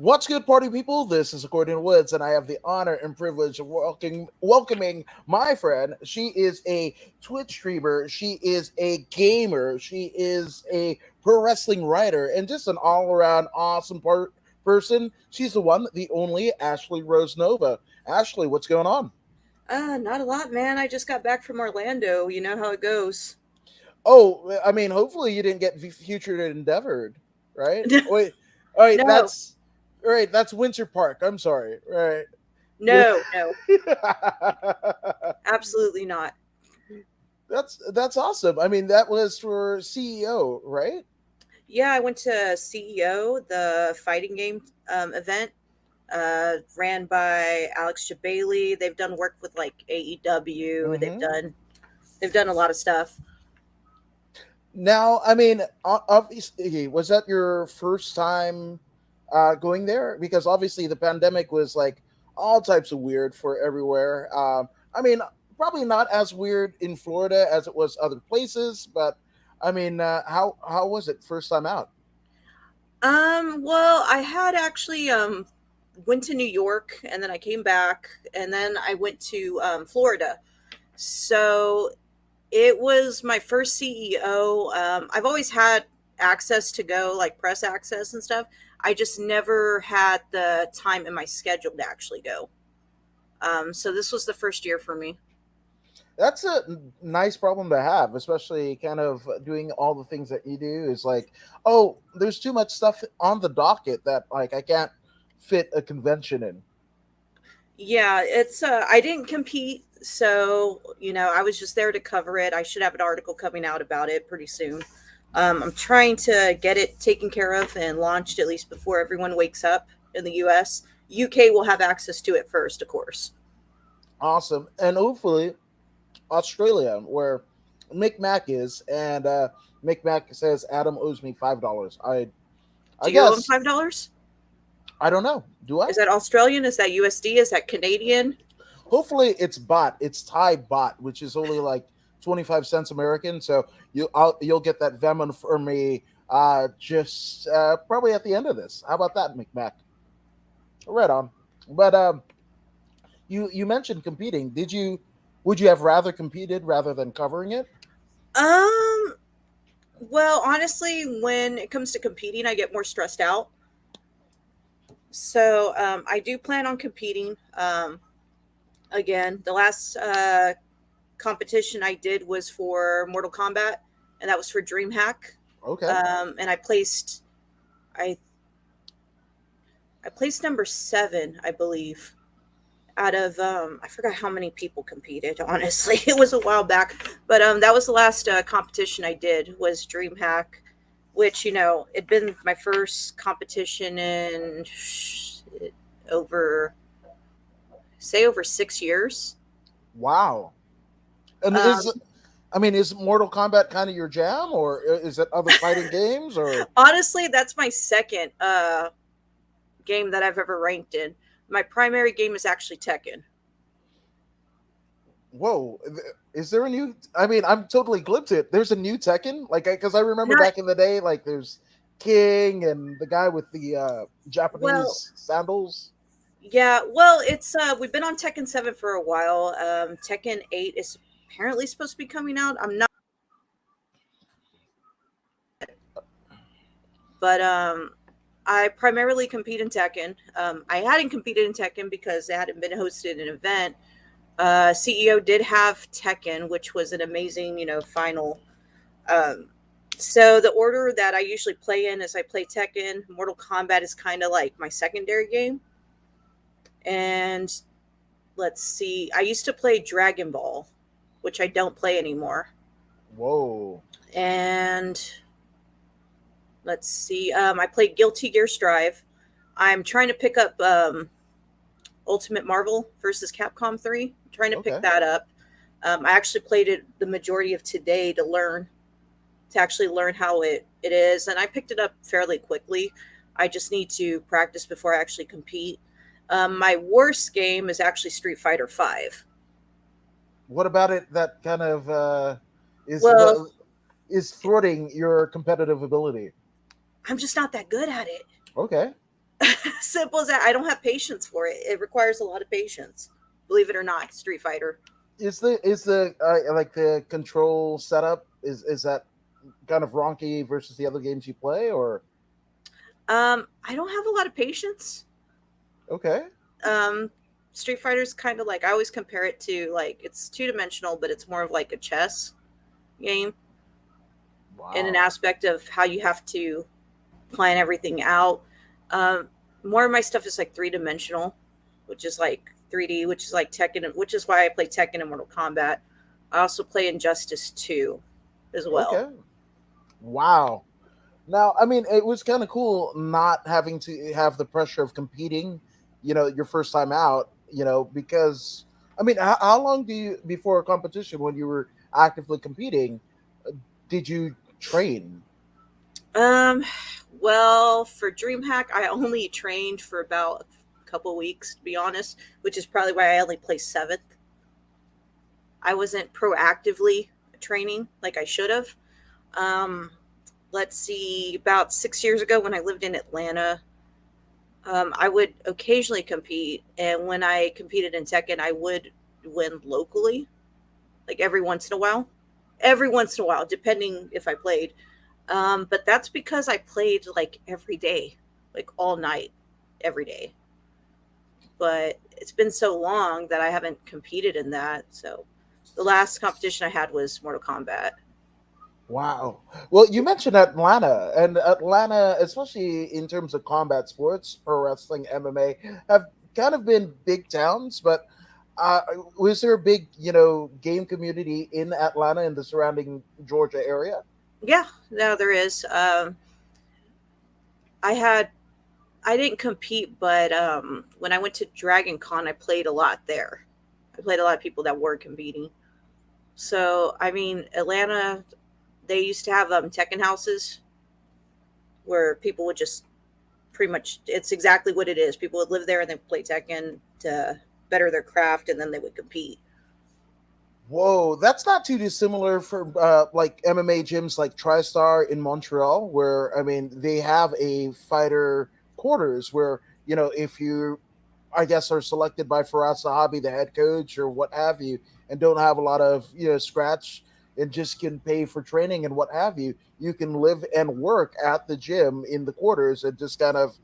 What's good, party people? This is Xavier Woods, and I have the honor and privilege of welcoming my friend. She is a Twitch streamer, she is a gamer, she is a pro wrestling writer, and just an all around awesome person. She's the one, the only Ashley Rose Nova. Ashley, what's going on? Not a lot, man. I just got back from Orlando. You know how it goes. Oh, I mean, hopefully you didn't get future endeavored, right? Wait, all right, No, that's Winter Park. I'm sorry, right? Yeah. no, absolutely not. That's awesome. I mean, that was for CEO, right? Yeah, I went to CEO, the fighting game event, ran by Alex Bailey. They've done work with like AEW. Mm-hmm. They've done a lot of stuff. Now, I mean, obviously, was that your first time going there? Because obviously, the pandemic was like all types of weird for everywhere. I mean, probably not as weird in Florida as it was other places, but I mean, how was it first time out? Well, I had actually went to New York and then I came back and then I went to Florida. So it was my first CEO. I've always had access to go, like press access and stuff. I just never had the time in my schedule to actually go. So this was the first year for me. That's a nice problem to have, especially kind of doing all the things that you do. Is like, oh, there's too much stuff on the docket that like I can't fit a convention in. Yeah, it's I didn't compete, so I was just there to cover it. I should have an article coming out about it pretty soon. I'm trying to get it taken care of and launched at least before everyone wakes up in the US. UK will have access to it first, of course. Awesome, and hopefully Australia, where Mick Mac is, and Mick Mac says Adam owes me $5. I Do you owe him guess $5? I don't know. Do I? Is that Australian? Is that USD? Is that Canadian? Hopefully it's bot. It's Thai bot, which is only like 25 cents American. So you'll get that Venom for me just probably at the end of this. How about that, McMac? Right on. But you mentioned competing. Would you have rather competed rather than covering it? Um, well, honestly, when it comes to competing, I get more stressed out. So I do plan on competing. Again, the last competition I did was for Mortal Kombat, and that was for DreamHack. Okay. And I I placed number 7, I believe, out of I forgot how many people competed. Honestly, it was a while back, but that was the last competition I did was DreamHack, which it'd been my first competition in over over 6 years. Wow. And Um, is Mortal Kombat kind of your jam, or is it other fighting games, or Honestly, that's my second game that I've ever ranked in. My primary game is actually Tekken. whoa? Is there a new? I mean, I'm totally glimpsed it. There's a new Tekken, like because I remember Not back in the day, like there's King and the guy with the well, Japanese sandals. yeah. Well, it's we've been on Tekken 7 for a while. Tekken 8 is apparently supposed to be coming out. I'm not, but I primarily compete in Tekken. I hadn't competed in Tekken because it hadn't been hosted an event. CEO did have Tekken, which was an amazing, final. Um, so the order that I usually play in is I play Tekken. Mortal Kombat is kind of like my secondary game. And let's see, I used to play Dragon Ball, which I don't play anymore. Whoa. And let's see, I played Guilty Gear Strive. I'm trying to pick up Ultimate Marvel versus Capcom 3. I'm trying to pick Okay. that up. I actually played it the majority of today to actually learn how it is. And I picked it up fairly quickly. I just need to practice before I actually compete. My worst game is actually Street Fighter 5. What about it that kind of is Well, the is thwarting your competitive ability? I'm just not that good at it. Okay. Simple as that. I don't have patience for it. It requires a lot of patience. Believe it or not, Street Fighter. Is the like the control setup is that kind of wonky versus the other games you play, or I don't have a lot of patience. okay? Um, Street Fighter's kind of like I always compare it to like it's two dimensional, but it's more of like a chess game in an Wow. aspect of how you have to plan everything out. Um, More of my stuff is like three dimensional, which is like 3D, which is like Tekken, which is why I play Tekken and Mortal Kombat. I also play Injustice 2 as well. Okay. Wow. Now, I mean, it was kind of cool not having to have the pressure of competing, your first time out, because I mean, how long do you before a competition when you were actively competing did you train? Um, well, for DreamHack, I only trained for about a couple weeks, to be honest, which is probably why I only placed seventh. I wasn't proactively training like I should have. Um, let's see, about 6 years ago when I lived in Atlanta, I would occasionally compete, and when I competed in Tekken, I would win locally, like every once in a while, depending if I played. But that's because I played like every day, like all night, every day. But it's been so long that I haven't competed in that. So the last competition I had was Mortal Kombat. Wow. Well, you mentioned Atlanta, and Atlanta, especially in terms of combat sports, pro wrestling, MMA, have kind of been big towns. But uh, was there a big, game community in Atlanta and the surrounding Georgia area? Yeah, no, there is. I had I didn't compete, but when I went to Dragon Con, I played a lot there. I played a lot of people that were competing. So I mean, Atlanta, they used to have Tekken houses where people would just pretty much it's exactly what it is. People would live there and then play Tekken to better their craft, and then they would compete. Whoa, that's not too dissimilar from like MMA gyms like TriStar in Montreal, where I mean they have a fighter quarters where if you, I guess, are selected by Faraz Sahabi, the head coach, or what have you, and don't have a lot of scratch and just can pay for training and what have you, you can live and work at the gym in the quarters and just kind of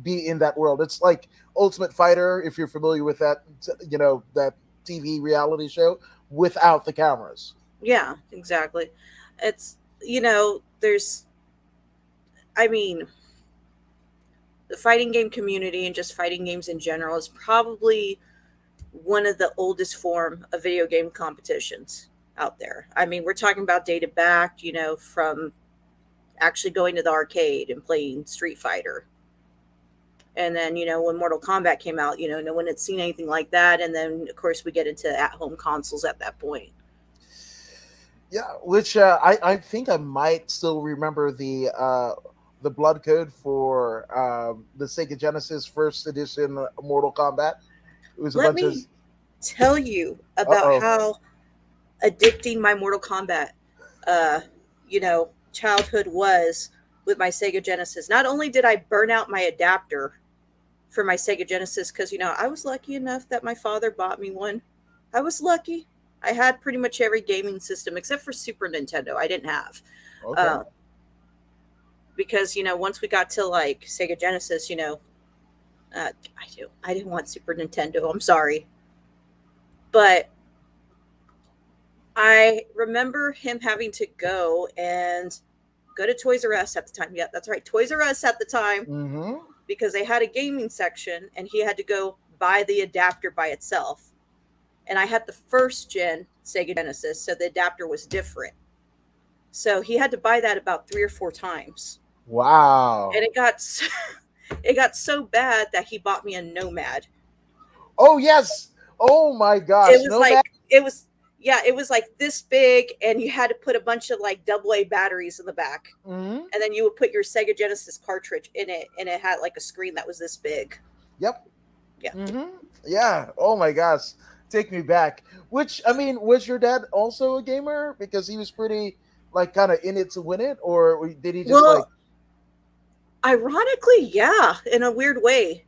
be in that world. It's like Ultimate Fighter, if you're familiar with that, that TV reality show without the cameras. Yeah, exactly. It's there's I mean, the fighting game community and just fighting games in general is probably one of the oldest form of video game competitions out there. I mean, we're talking about data back, from actually going to the arcade and playing Street Fighter. And then, when Mortal Kombat came out, no one had seen anything like that. And then, of course, we get into at home consoles at that point. Yeah, which I think I might still remember the blood code for the Sega Genesis first edition Mortal Kombat. It was a Let bunch of me tell you uh about oh. how addicting my Mortal Kombat, uh, childhood was with my Sega Genesis. Not only did I burn out my adapter for my Sega Genesis, because I was lucky enough that my father bought me one. I was lucky. I had pretty much every gaming system except for Super Nintendo. I didn't have, Okay. uh, because once we got to like Sega Genesis, I didn't want Super Nintendo. I'm sorry, but I remember him having to go to Toys R Us at the time. Yeah, that's right, Toys R Us at the time, Mm-hmm. because they had a gaming section, and he had to go buy the adapter by itself. And I had the first gen Sega Genesis, so the adapter was different. So he had to buy that about 3 or 4 times, and Wow. it got so bad that he bought me a Nomad. Oh yes. Oh my It gosh. was No man. like it was yeah, it was like this big, and you had to put a bunch of like AA batteries in the back, Mm-hmm. and then you would put your Sega Genesis cartridge in it, and it had like a screen that was this big. Yep. Yeah. Mm-hmm. Yeah. Oh my gosh. Take me back. Which I mean, was your dad also a gamer? Because he was pretty like kind of in it to win it, or did he just like? Well, Ironically, yeah, in a weird way.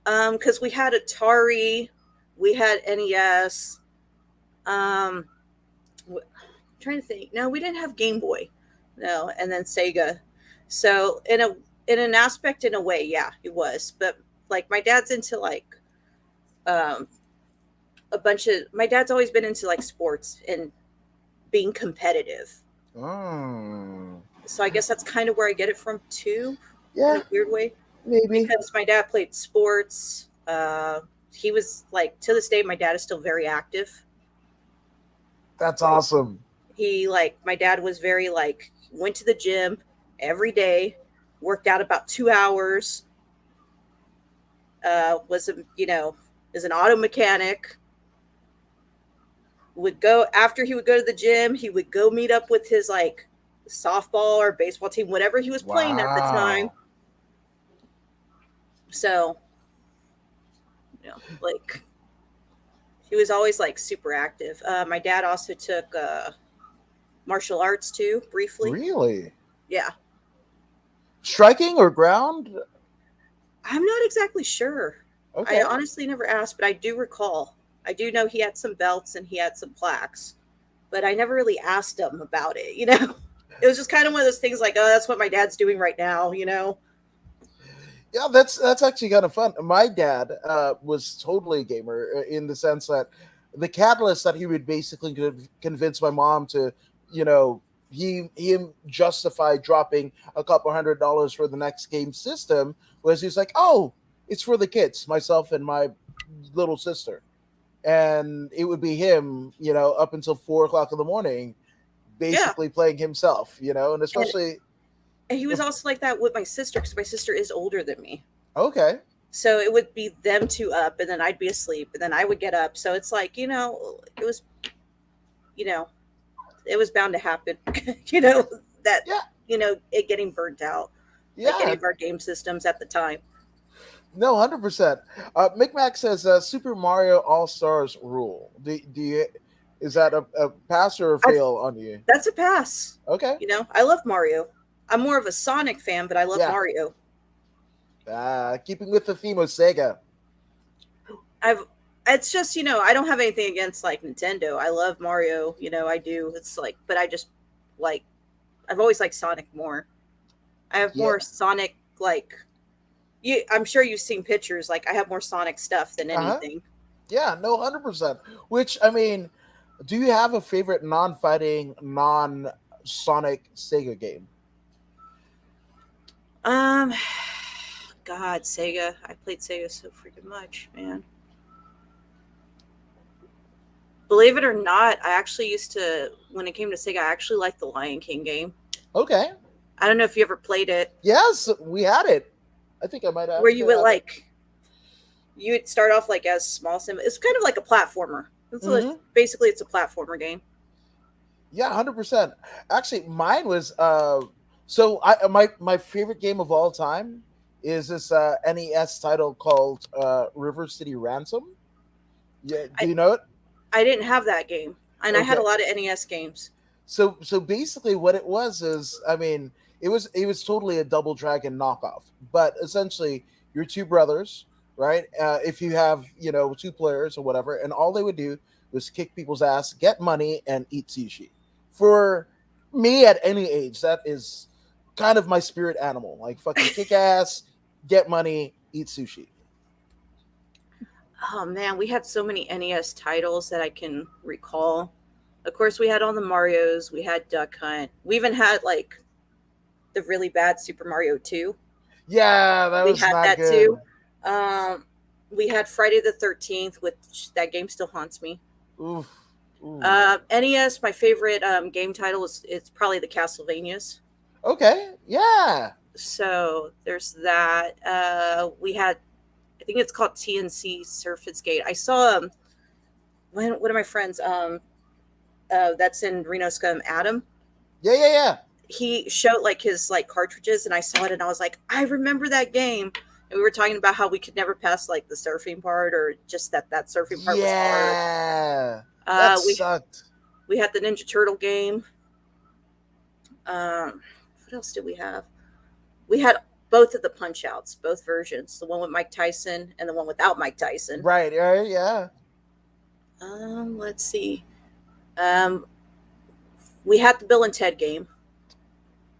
Because we had Atari, we had NES. Um, I'm trying to think. No, we didn't have Game Boy. No, and then Sega. So in an aspect, in a way, yeah, it was. But like my dad's into like um a bunch of my dad's always been into like sports and being competitive. Mm. So I guess that's kind of where I get it from too, in Yeah, a weird way. maybe. Because my dad played sports. He was like to this day, my dad is still very active. That's Like awesome. he like my dad was very like went to the gym every day, worked out about 2 hours. Was a is an auto mechanic. Would go after he would go to the gym. He would go meet up with his like softball or baseball team, whatever he was playing at the time. Wow. So like he was always like super active. My dad also took martial arts too, briefly. Really? Yeah, Striking or ground? I'm not exactly sure. I Okay. honestly never asked, but I do recall. I do know he had some belts and he had some plaques, but I never really asked him about it. It was just kind of one of those things like, oh, that's what my dad's doing right now. Yeah, that's actually kind of fun. My dad was totally a gamer in the sense that the catalyst that he would basically convince my mom to, you know, him justify dropping a couple $100 for the next game system was he's like, oh, it's for the kids, myself and my little sister, and it would be him, up until 4 o'clock in the morning, Yeah, basically playing himself, and and especially and he was if also like that with my sister because my sister is older than me. okay, So it would be them two up, and then I'd be asleep, and then I would get up. So it's like you know, it was bound to happen. That yeah, it getting burnt out, like any yeah. of our game systems at the time. No, 100%. Micmac says Super Mario All Stars rule. Do you is that a pass or a I've fail on you? That's a pass. Okay. I love Mario. I'm more of a Sonic fan, but I love Yeah. Mario. Keeping with the theme of Sega. I've it's just I don't have anything against like Nintendo. I love Mario. I do. It's like, but I just like I've always liked Sonic more. I have Yeah. more Sonic like I'm sure you've seen pictures. Like I have more Sonic stuff than Uh huh. anything. Yeah. No, 100%. Which I mean, do you have a favorite non-fighting, non-Sonic Sega game? Um, God, Sega. I played Sega so freaking much, man. Believe it or not, I actually used to when it came to Sega, I actually liked the Lion King game. Okay. I don't know if you ever played it, Yes, we had it. I think I might where have you to would have it. like you would start off like as small sim. It's kind of like a platformer. Hmm. Basically it's a platformer game. Yeah, 100%. Actually, mine was so I my favorite game of all time is this NES title called River City Ransom. Yeah, do I you know it? I didn't have that game, and I had a Okay. lot of NES games. So basically what it was is, I mean, it was totally a Double Dragon knockoff, but essentially your two brothers, right? If you have, two players or whatever, and all they would do was kick people's ass, get money, and eat sushi. For me at any age, that is kind of my spirit animal. Like fucking kick ass, get money, eat sushi. Oh man, we had so many NES titles that I can recall. Of course, we had all the Mario's. We had Duck Hunt. We even had like the really bad Super Mario 2. Yeah, that We was had not that good. too. Um, we had Friday the 13th, which that game still haunts me. Oof. Ooh. NES, my favorite game title is it's probably the Castlevanias. Okay. Yeah. So there's that. We had, I think it's called TNC Surface Gate. I saw one of my friends that's in Reno Scum, Adam. Yeah. Yeah. Yeah. He showed like his like cartridges, and I saw it, and I was like, I remember that game. And we were talking about how we could never pass like the surfing part, or just that surfing part was hard. Yeah, that We sucked. we had the Ninja Turtle game. What else did we have? We had both of the Punch Outs, both versions, the one with Mike Tyson and the one without Mike Tyson. Right, right, yeah. Let's see. Um, we had the Bill and Ted game.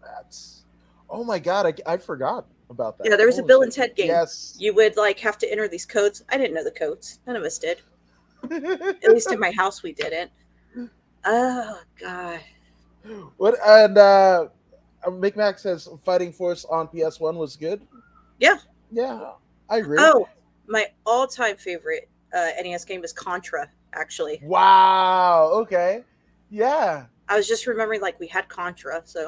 That's. Oh my god, I forgot about that. Yeah, there was a Holy Bill and shit. Ted game. Yes. You would like have to enter these codes. I didn't know the codes. None of us did. At least in my house, we didn't. Oh God. What and McMac says Fighting Force on PS1 was good. Yeah. Yeah, I agree. Oh, my all-time favorite NES game is Contra. Actually, Wow. Okay. Yeah. I was just remembering like we had Contra. So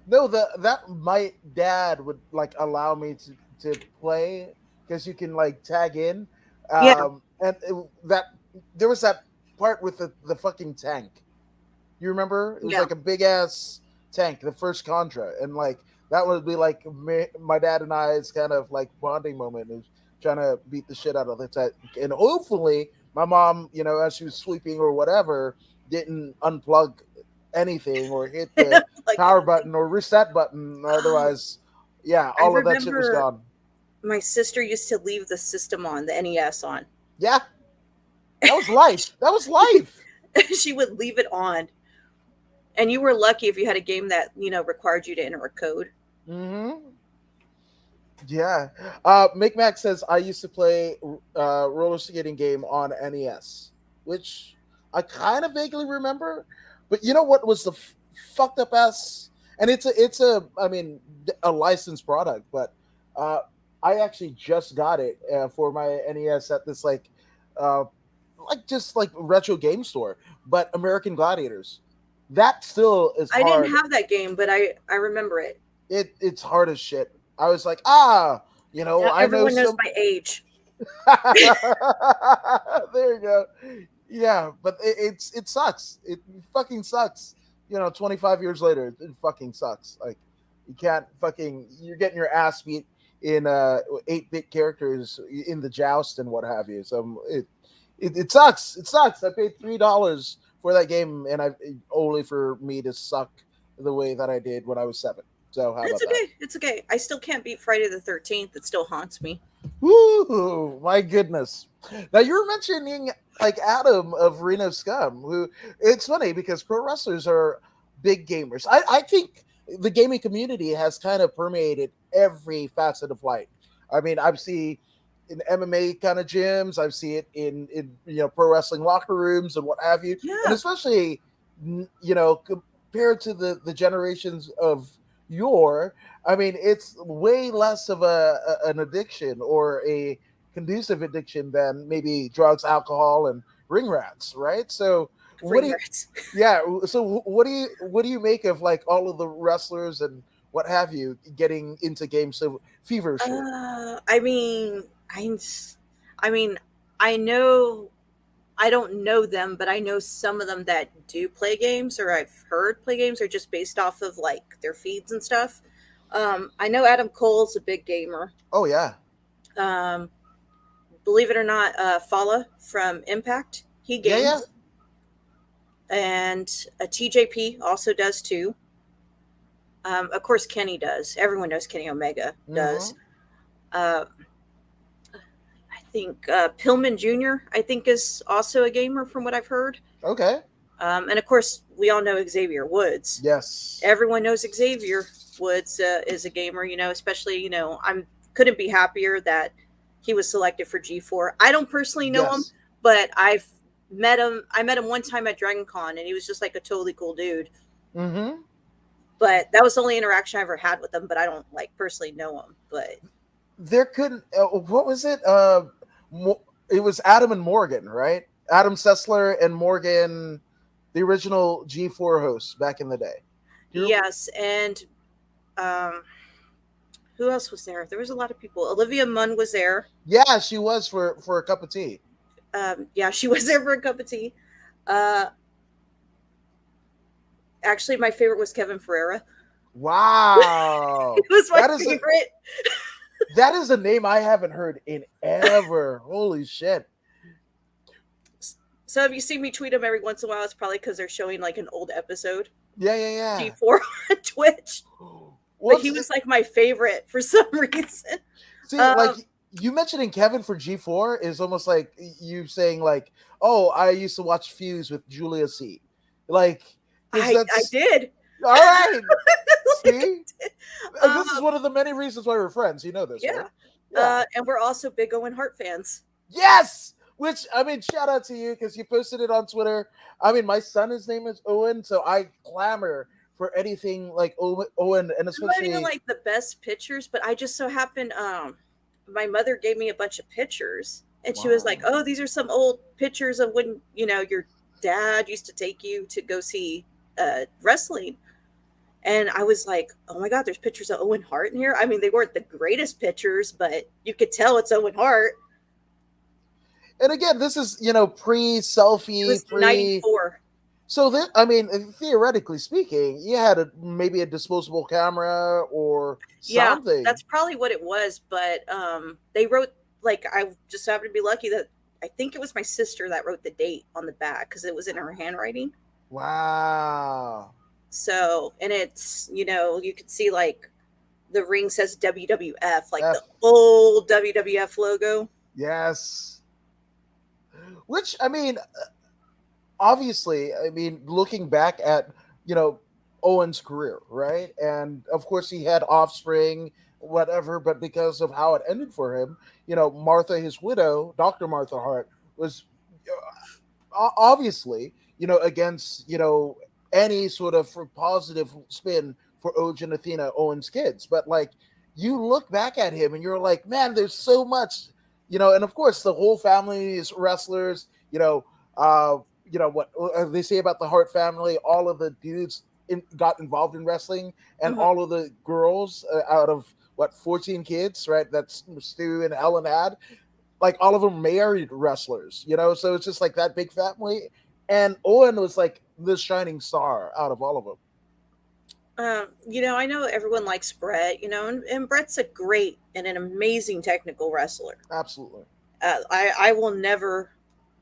No, that my dad would like allow me to play because you can like tag in, yeah, and that there was that part with the fucking tank. You remember? It was yeah. like a big ass tank, the first Contra, and like that would be like my dad and I's kind of like bonding moment is trying to beat the shit out of the tank, and hopefully my mom, as she was sweeping or whatever, didn't unplug anything or hit the Like power anything. button or reset button. Oh, Otherwise, yeah, I all of that shit was remember gone. my sister used to leave the system on, the NES on. Yeah, that was life. That was life. She would leave it on. And you were lucky if you had a game that, required you to enter a code. Mm-hmm. Yeah. McMac says I used to play roller skating game on NES, which I kind of vaguely remember. But you know what was the fucked up ass? And it's a I mean a licensed product, but uh, I actually just got it for my NES at this uh, just like retro game store. But American Gladiators, that still is I didn't hard. have that game, but I remember it. It's hard as shit. I was like, Now I know everyone knows some. my age. There you go. Yeah, but it sucks. It fucking sucks. 25 years later, it fucking sucks. Like you can't fucking you're getting your ass beat in 8-bit characters in the joust and what have you. So it sucks. It sucks. I paid $3 for that game, and only for me to suck the way that I did when I was 7. So how It's about that? okay. It's okay. I still can't beat Friday the 13th. It still haunts me. Woo! My goodness. Now you were mentioning like Adam of Reno Scum, who it's funny because pro wrestlers are big gamers. I think the gaming community has kind of permeated every facet of life. I mean, I've seen in MMA kind of gyms, I've seen it in pro wrestling locker rooms and what have you, and Yeah. especially compared to the generations of yore. I mean, it's way less of an addiction or a conducive addiction than maybe drugs, alcohol, and ring rats, right? So, what do Ring you, rats. yeah? So, what do you make of like all of the wrestlers and what have you getting into games so feverishly? I mean, I mean, I know I don't know them, but I know some of them that do play games, or I've heard play games, or just based off of like their feeds and stuff. I know Adam Cole's a big gamer. Oh yeah, Um, believe it or not, Fala from Impact, he yeah, yeah. games, and TJP also does too. Of course, Kenny does. Everyone knows Kenny Omega Mm-hmm. does. Uh, I think Pillman Jr. I think is also a gamer from what I've heard. Okay. And of course, we all know Xavier Woods. Yes. Everyone knows Xavier Woods is a gamer. Especially I'm couldn't be happier that he was selected for G4. I don't personally know him, Yes. but I've met him. I met him one time at Dragon Con, and he was just like a totally cool dude. Mm-hmm. But that was the only interaction I ever had with him. But I don't like personally know him. But There couldn't. What was it? It was Adam and Morgan, right? Adam Sessler and Morgan, the original G4 hosts back in the day. Do you, yes, and um, who else was there? There was a lot of people. Olivia Munn was there. yeah, she was for a cup of tea. Yeah, she was there for a cup of tea. Uh, actually, my favorite was Kevin Ferreira. It Wow, was my that is a favorite. that is a name I haven't heard in ever. Holy shit! So if you see me tweet them every once in a while, it's probably because they're showing like an old episode. Yeah, yeah, G4 on Twitch. yeah. but What's he was like my favorite for some reason. See, like Um, you mentioning Kevin for G4 is almost like you saying like, "Oh, I used to watch Fuse with Julia C." Like, because I that's did. all right. Like, See, and um, this is one of the many reasons why we're friends. You know this, right? yeah. Yeah. And we're also big Owen Hart fans. Yes. Which I mean, shout out to you because you posted it on Twitter. I mean, my son, his name is Owen, so I clamor for anything like Owen, and I'm not even especially like the best pictures, but I just so happened my mother gave me a bunch of pictures and she was like, wow, "Oh, these are some old pictures of when, your dad used to take you to go see wrestling." And I was like, "Oh my god, there's pictures of Owen Hart in here." I mean, they weren't the greatest pictures, but you could tell it's Owen Hart. and again, this is pre It selfie, was pre. 94. So that I mean, theoretically speaking, you had maybe a disposable camera or Yeah, something. that's probably what it was, but they wrote, like, I just happened to be lucky that I think it was my sister that wrote the date on the back because it was in her handwriting. Wow. So, and it's, you could see like the ring says WWF, like the F. old WWF logo. Yes. Which I mean, obviously, I mean, looking back at you know Owen's career, right? And of course, he had offspring, whatever. But because of how it ended for him, Martha, his widow, Doctor Martha Hart, was obviously against any sort of positive spin for Oj and Athena, Owen's kids. But like, you look back at him and you're like, man, there's so much, and of course the whole family is wrestlers. What they say about the Hart family, all of the dudes got involved in wrestling, and Hmm. all of the girls out of what 14 kids, right? That's Stu and Ellen had, like all of them married wrestlers, so it's just like that big family. And Owen was like the shining star out of all of them. I know everyone likes Brett, and Brett's a great and an amazing technical wrestler. Absolutely. I will never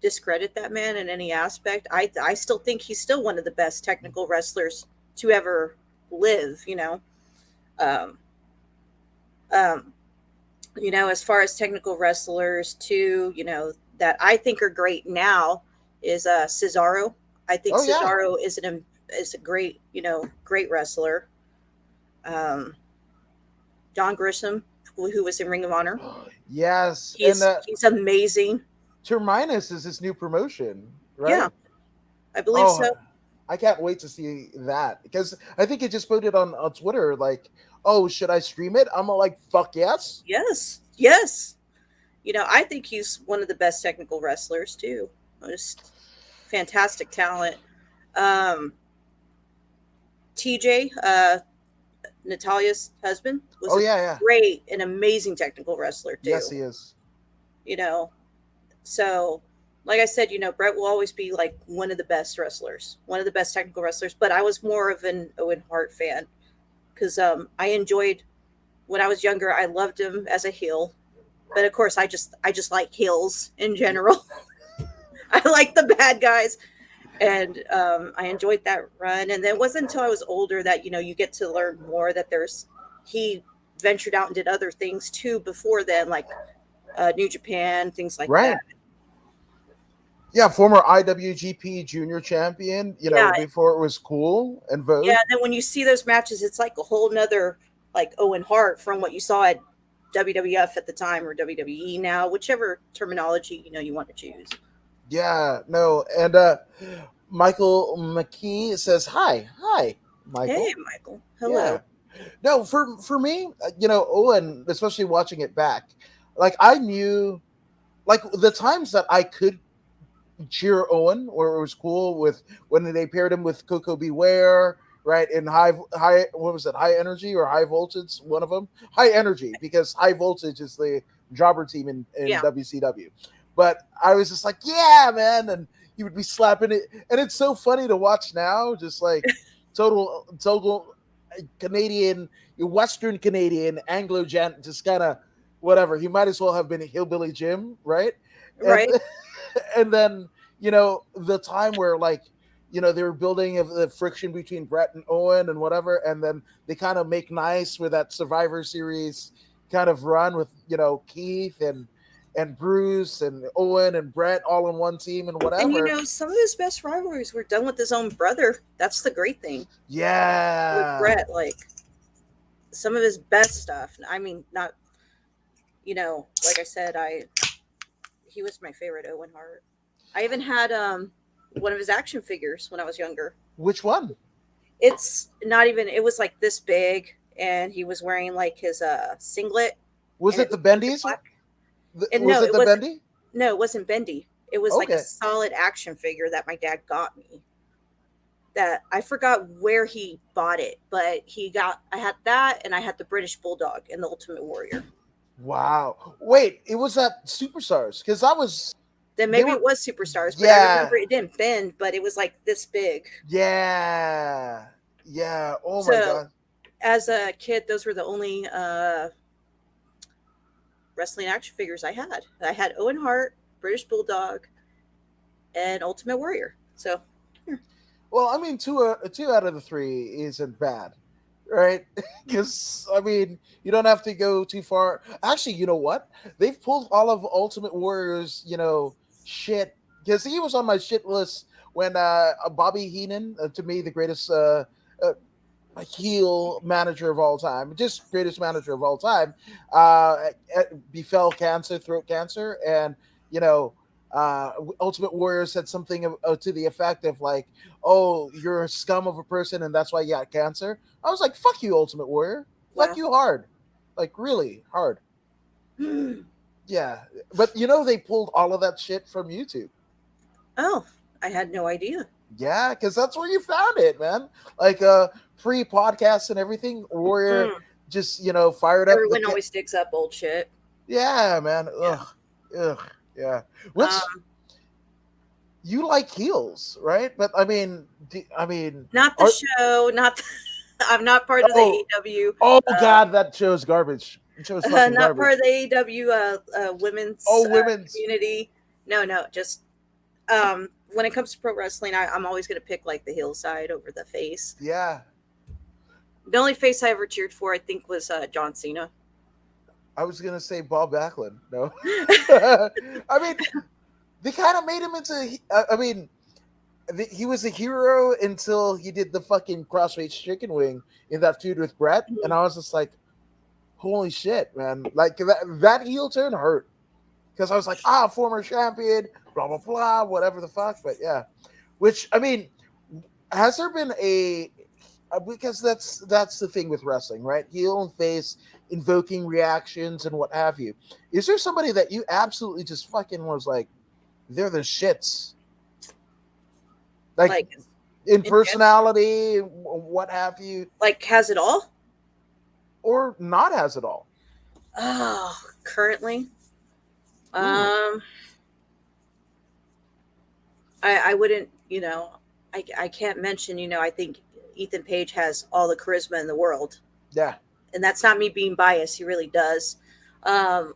discredit that man in any aspect. I still think he's still one of the best technical wrestlers to ever live. Um, um, as far as technical wrestlers too, that I think are great now is Cesaro. I think Oh yeah. Cesaro is a great great wrestler. Um, John Grissom, who was in Ring of Honor, Yes, and he's amazing. Terminus is his new promotion, Yeah, right? I believe Oh, so. I can't wait to see that because I think it just put it on Twitter like, oh, should I stream it? I'm all like, fuck yes. Yes, yes. I think he's one of the best technical wrestlers too. Just fantastic talent. Um, TJ, Natalia's husband, was Oh a yeah, yeah. great and amazing technical wrestler Yes, too. he is. You know, so like I said, Brett will always be like one of the best wrestlers, one of the best technical wrestlers. But I was more of an Owen Hart fan because I enjoyed when I was younger. I loved him as a heel, but of course, I just like heels in general. I like the bad guys, and I enjoyed that run. And then it wasn't until I was older that you get to learn more that he ventured out and did other things too before then, like New Japan, things like that. Right. Yeah, former IWGP Junior Champion. Yeah, Before it was cool and yeah. Vogue. And then when you see those matches, it's like a whole nother like Owen Hart from what you saw at WWF at the time or WWE now, whichever terminology you want to choose. Yeah, no, and Michael McKee says hi, hi, Hey, Michael. Michael. Hello. Yeah, no, for me, Owen, especially watching it back, like I knew, like the times that I could cheer Owen, or it was cool with when they paired him with Coco Beware, right? In high, what was it, high energy or high voltage? One of them, high energy, because high voltage is the jobber team in Yeah. WCW. But I was just like, yeah, man, and he would be slapping it, and it's so funny to watch now, just like total Canadian, Western Canadian, Anglo gent, just kind of whatever. He might as well have been a hillbilly Jim, right? And Right. and then the time where like they were building of the friction between Brett and Owen and whatever, and then they kind of make nice with that Survivor Series kind of run with Keith and Bruce and Owen and Brett all in one team and And whatever. some of his best rivalries were done with his own brother. That's the great thing with Yeah. Brett. Like some of his best stuff. I mean, not like I said, he was my favorite Owen Hart. I even had one of his action figures when I was younger. Which one? It's not even. It was like this big, and he was wearing like his singlet. Was And it it the was Bendies? black. Was No, it it the wasn't. Bendy? No, it wasn't bendy. It was like a Okay. solid action figure that my dad got me. That I forgot where he bought it, but I had that, and I had the British Bulldog and the Ultimate Warrior. Wow. Wait, it was that Superstars because I was. Then They maybe were. it was Superstars, but I Yeah. remember it didn't bend, but it was like this big. Yeah. Yeah. Oh my So god. as a kid, those were the only wrestling action figures I had. I had Owen Hart, British Bulldog, and Ultimate Warrior. So Well, I mean, two out of the three isn't bad, right? Because I mean, you don't have to go too far. Actually, you know what? They've pulled all of Ultimate Warrior's, shit. Because he was on my shit list when Bobby Heenan, to me, the greatest uh, heel manager of all time, just greatest manager of all time, befell cancer, throat cancer, and you know, Ultimate Warrior said something to the effect of like, "Oh, you're a scum of a person, and that's why you got cancer." I was like, "Fuck you, Ultimate Warrior. Fuck wow. you hard, like really hard." Yeah, but they pulled all of that shit from YouTube. Oh, I had no idea. Yeah, because that's where you found it, man. Like free podcasts and everything. Warrior Mm. just fired up the Everyone always digs up old shit. yeah, man. Yeah. Ugh, yeah. Which Um, you like heels, right? But I mean, not the are show. Not. I'm not part of the oh AEW. oh god, that show's garbage. That show's fucking Not part of garbage. the AEW women's Oh, women's. community. No, no. Just when it comes to pro wrestling, I'm always going to pick like the heel side over the face. Yeah, The only face I ever cheered for, I think, was John Cena. I was gonna say Bob Backlund. No, I mean they kind of made him into. I mean, he was a hero until he did the fucking crossface chicken wing in that feud with Brett, and I was just like, "Holy shit, man!" Like that heel turn hurt because I was like, former champion, blah blah blah, whatever the fuck. But yeah, which I mean, has there been a because that's the thing with wrestling, right? Heel and face invoking reactions and what have you. Is there somebody that you absolutely just fucking was like, they're the shits? Like Like, in in gen- personality, what have you, like has it all? or not has it all. Oh, currently, Ooh, um, I wouldn't. I can't mention. I think Ethan Page has all the charisma in the world, yeah, and that's not me being biased. He really does. Um,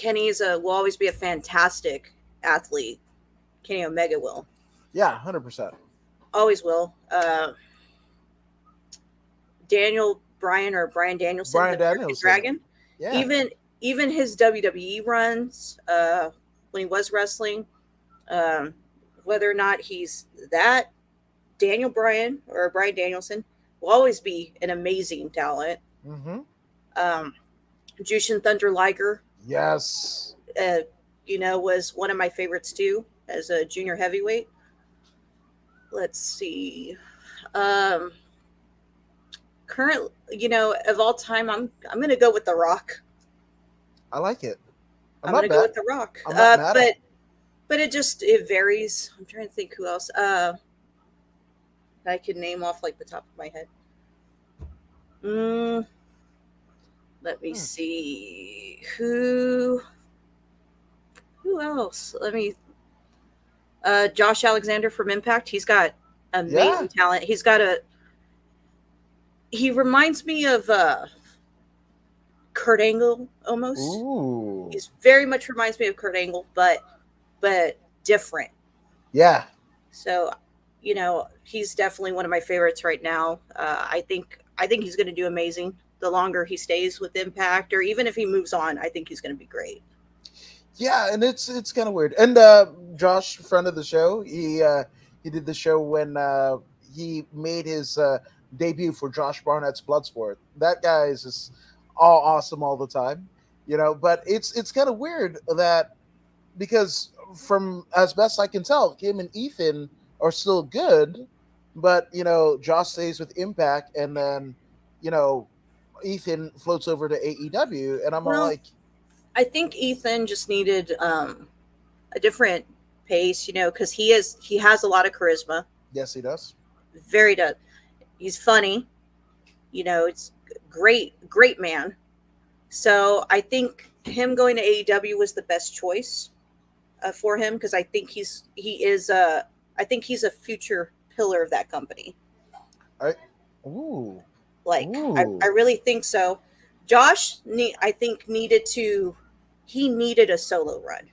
will always be a fantastic athlete. Kenny Omega will. yeah, 100%. Always will. Daniel Bryan or Brian Danielson, Brian the American Danielson, Dragon. yeah, Even his WWE runs, when he was wrestling, um, whether or not he's that Daniel Bryan or Brian Danielson, will always be an amazing talent. mm-hmm. Um, Jushin Thunder Liger, Yes, uh, was one of my favorites too as a junior heavyweight. Let's see. Um, Current, of all time, I'm going to go with The Rock. I like it. I'm I'm going not to go mad. with The Rock. I'm not mad at. But it varies. I'm trying to think who else. I could name off like the top of my head. Mm, let me see who else. Let me. Josh Alexander from Impact. He's got amazing talent. He reminds me of Kurt Angle almost. Ooh, He's very much reminds me of Kurt Angle, but different. Yeah. So, he's definitely one of my favorites right now. I think he's going to do amazing. The longer he stays with Impact, or even if he moves on, I think he's going to be great. Yeah, and it's kind of weird. And Josh, friend of the show, he did the show when he made his debut for Josh Barnett's Bloodsport. That guy is just all awesome all the time, you know. But it's kind of weird that because from as best I can tell, him and Ethan are still good, but you know Josh stays with Impact, and then you know Ethan floats over to AEW, and I'm all Well, like, I think Ethan just needed a different pace, because he has a lot of charisma. yes, he does. Very does. He's funny. It's great, great man. So I think him going to AEW was the best choice for him, because I think he's a future pillar of that company. I ooh Like I ooh really think so. I think he needed a solo run,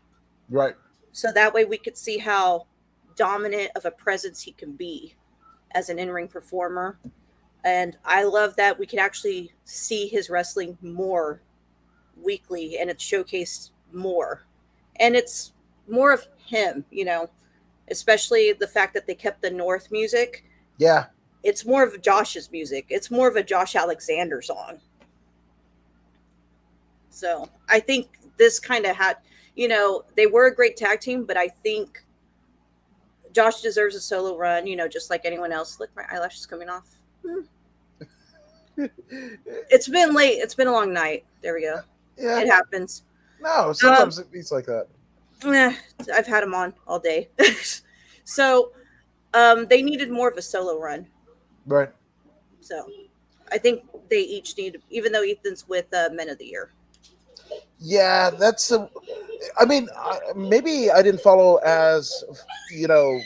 right. so that way we could see how dominant of a presence he can be as an in-ring performer. And I love that we can actually see his wrestling more weekly, and it's showcased more, and it's more of him, especially the fact that they kept the North music. Yeah. It's more of Josh's music. It's more of a Josh Alexander song. So I think this kind of had, they were a great tag team, but I think Josh deserves a solo run, just like anyone else. Look, my eyelash is coming off. It's been late. It's been a long night. There we go. Yeah. It happens. No, Um, sometimes it's like that. eh, I've had them on all day. So they needed more of a solo run. Right. So I think they each need, even though Ethan's with Men of the Year. Yeah, that's a. I mean, maybe I didn't follow as you know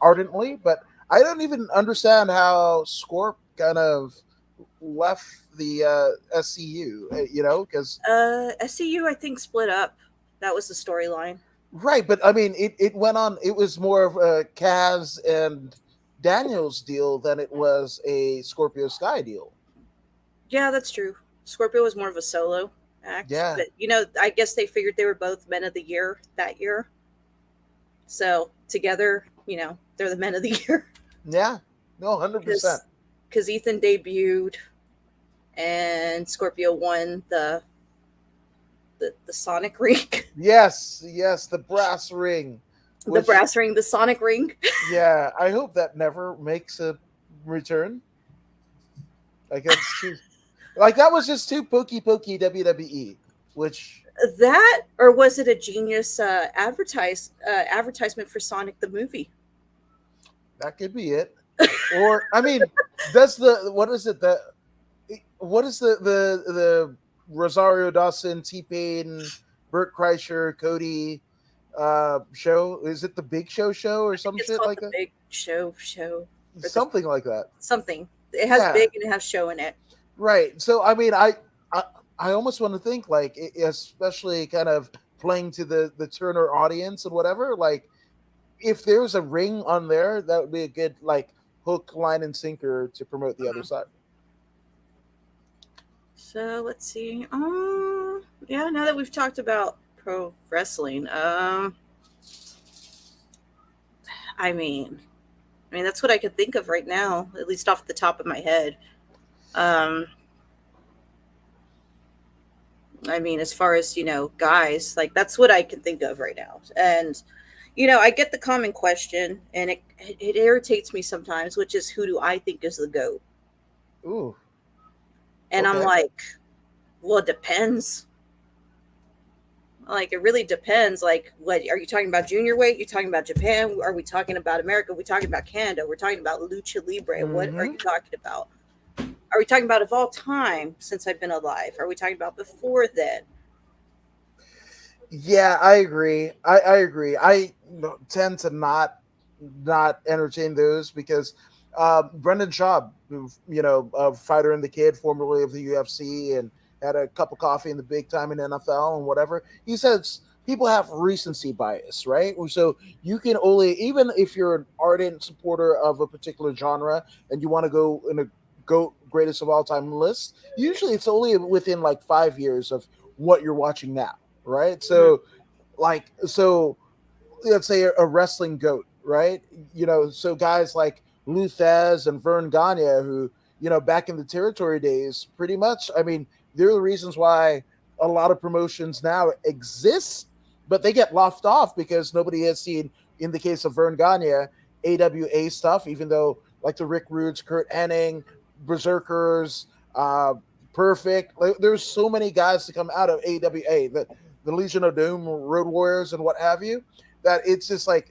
ardently, but I don't even understand how Scorp kind of left the SCU. You know, because SCU, I think, split up. That was the storyline. right, but I mean, it went on. It was more of a Kaz and Daniels deal than it was a Scorpio Sky deal. Yeah, that's true. Scorpio was more of a solo act, Yeah, but I guess they figured they were both Men of the Year that year. So together, they're the Men of the Year. yeah, no, 100%. Because Ethan debuted and Scorpio won the Sonic ring, Yes, yes, the brass ring, the which brass ring, the Sonic ring. yeah, I hope that never makes a return. Like that's too, like that was just too pokey WWE, which That, or was it a genius advertisement for Sonic the movie? that could be it. Or I mean, does the what is it that what is the Rosario Dawson, T Pain, Burt Kreischer, Cody show? Is it the Big Show or I think some it's shit called like the that? Big Show, or the Something like that. something. It has Yeah, big and it has show in it. right. So I mean, I, I almost want to think like, especially kind of playing to the Turner audience and whatever. Like, if there's a ring on there, that would be a good like hook, line, and sinker to promote the other Mhm. side. So let's see. Yeah. Now that we've talked about pro wrestling, I mean, that's what I could think of right now, at least off the top of my head. Um, as far as guys, like that's what I can think of right now. And I get the common question, and it irritates me sometimes, which is, who do I think is the goat? Ooh, And I'm okay. like, well, it depends. Like, it really depends. Like, what are you talking about? Junior weight? You talking about Japan? Are we talking about America? Are we talking about Canada? We're talking about lucha libre. What are Mm-hmm. you talking about? Are we talking about of all time since I've been alive? Are we talking about before then? Yeah, I agree. I agree. I tend to not entertain those because Brendan Schaub, who a fighter in the kid, formerly of the UFC, and had a cup of coffee in the big time in NFL and whatever. He says people have recency bias, right? So you can only, even if you're an ardent supporter of a particular genre and you want to go in a go greatest of all time list, usually it's only within like 5 years of what you're watching now, right? Mhm. So let's say a wrestling goat, right? So guys like Luthez and Vern Gagne, who, back in the territory days, pretty much, I mean, they're the reasons why a lot of promotions now exist, but they get left off because nobody has seen, in the case of Vern Gagne, AWA stuff, even though like the Rick Rudes, Kurt Hennig, Berserkers, Perfect, like, there's so many guys to come out of AWA, the Legion of Doom, Road Warriors, and what have you, that it's just like,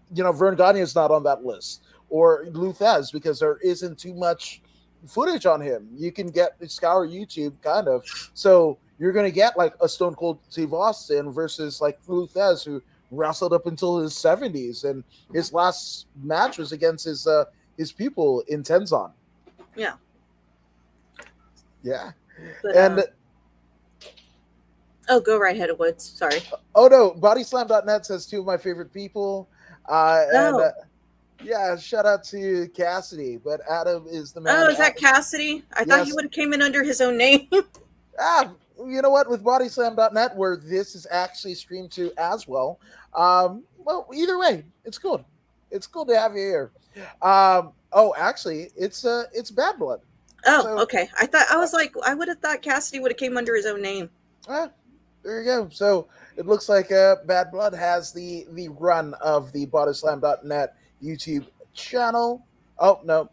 Vern Gagne is not on that list, or Luthez, because there isn't too much footage on him. You can get scour YouTube, kind of. So you're gonna get like a Stone Cold Steve Austin versus like Luthez, who wrestled up until his 70s, and his last match was against his pupil in Tenzon. Yeah, Yeah, but and oh, go right ahead, Woods. Sorry. oh no, Bodyslam.net says two of my favorite people, and Oh, yeah, shout out to Cassidy, but Adam is the man. oh, is that Cassidy? I thought he Yes. would have came in under his own name. You know what? With Bodyslam.net, where this is actually streamed to as well. Well, either way, it's cool. It's cool to have you here. Oh, actually, it's Bad Blood. Oh, So, okay. I was like, I would have thought Cassidy would have came under his own name. uh, there you go. So it looks like Bad Blood has the run of the Bodyslam.net YouTube channel. Oh no,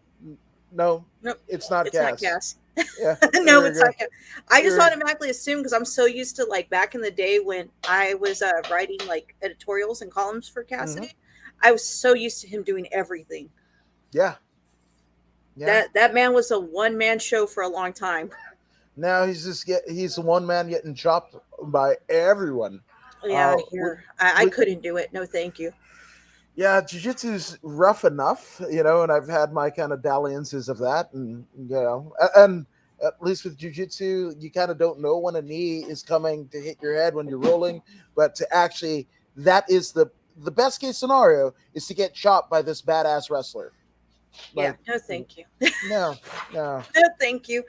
no, Nope, it's not it's not Cass. Cass. Yeah, No, there you it's not go. Cass. I just There, automatically assumed because I'm so used to like back in the day when I was writing like editorials and columns for mhm. Cassidy. I was so used to him doing everything. Yeah, yeah. That man was a one man show for a long time. Now he's one man getting chopped by everyone. Yeah, With, here I couldn't do it. No, thank you. yeah, jiu-jitsu's rough enough, and I've had my kind of dalliances of that, and and at least with jiu-jitsu, you kind of don't know when a knee is coming to hit your head when you're rolling, but to actually, that is the best case scenario, is to get chopped by this badass wrestler. Yeah, Like, no, thank you. no, no. No, thank you.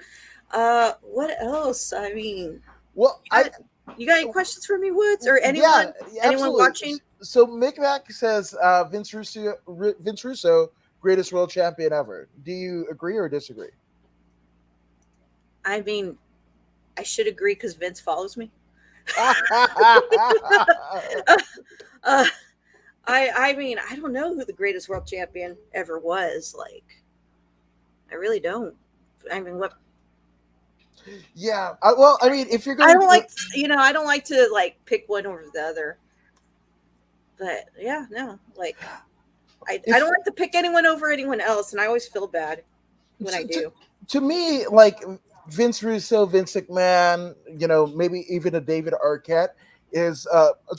What else? I mean, Well, you got you got any questions for me, Woods, or yeah, anyone? Anyone absolutely. watching? So Mick Mac says Vince Russo, greatest world champion ever. Do you agree or disagree? I mean, I should agree because Vince follows me. uh, I mean, I don't know who the greatest world champion ever was. Like, I really don't. I mean, what Yeah. Well, I mean, if you're I going don't to, like, I don't like to like pick one over the other. But yeah, no, like I if don't like to pick anyone over anyone else, and I always feel bad when I to, do. to me, like Vince Russo, Vince McMahon, maybe even a David Arquette is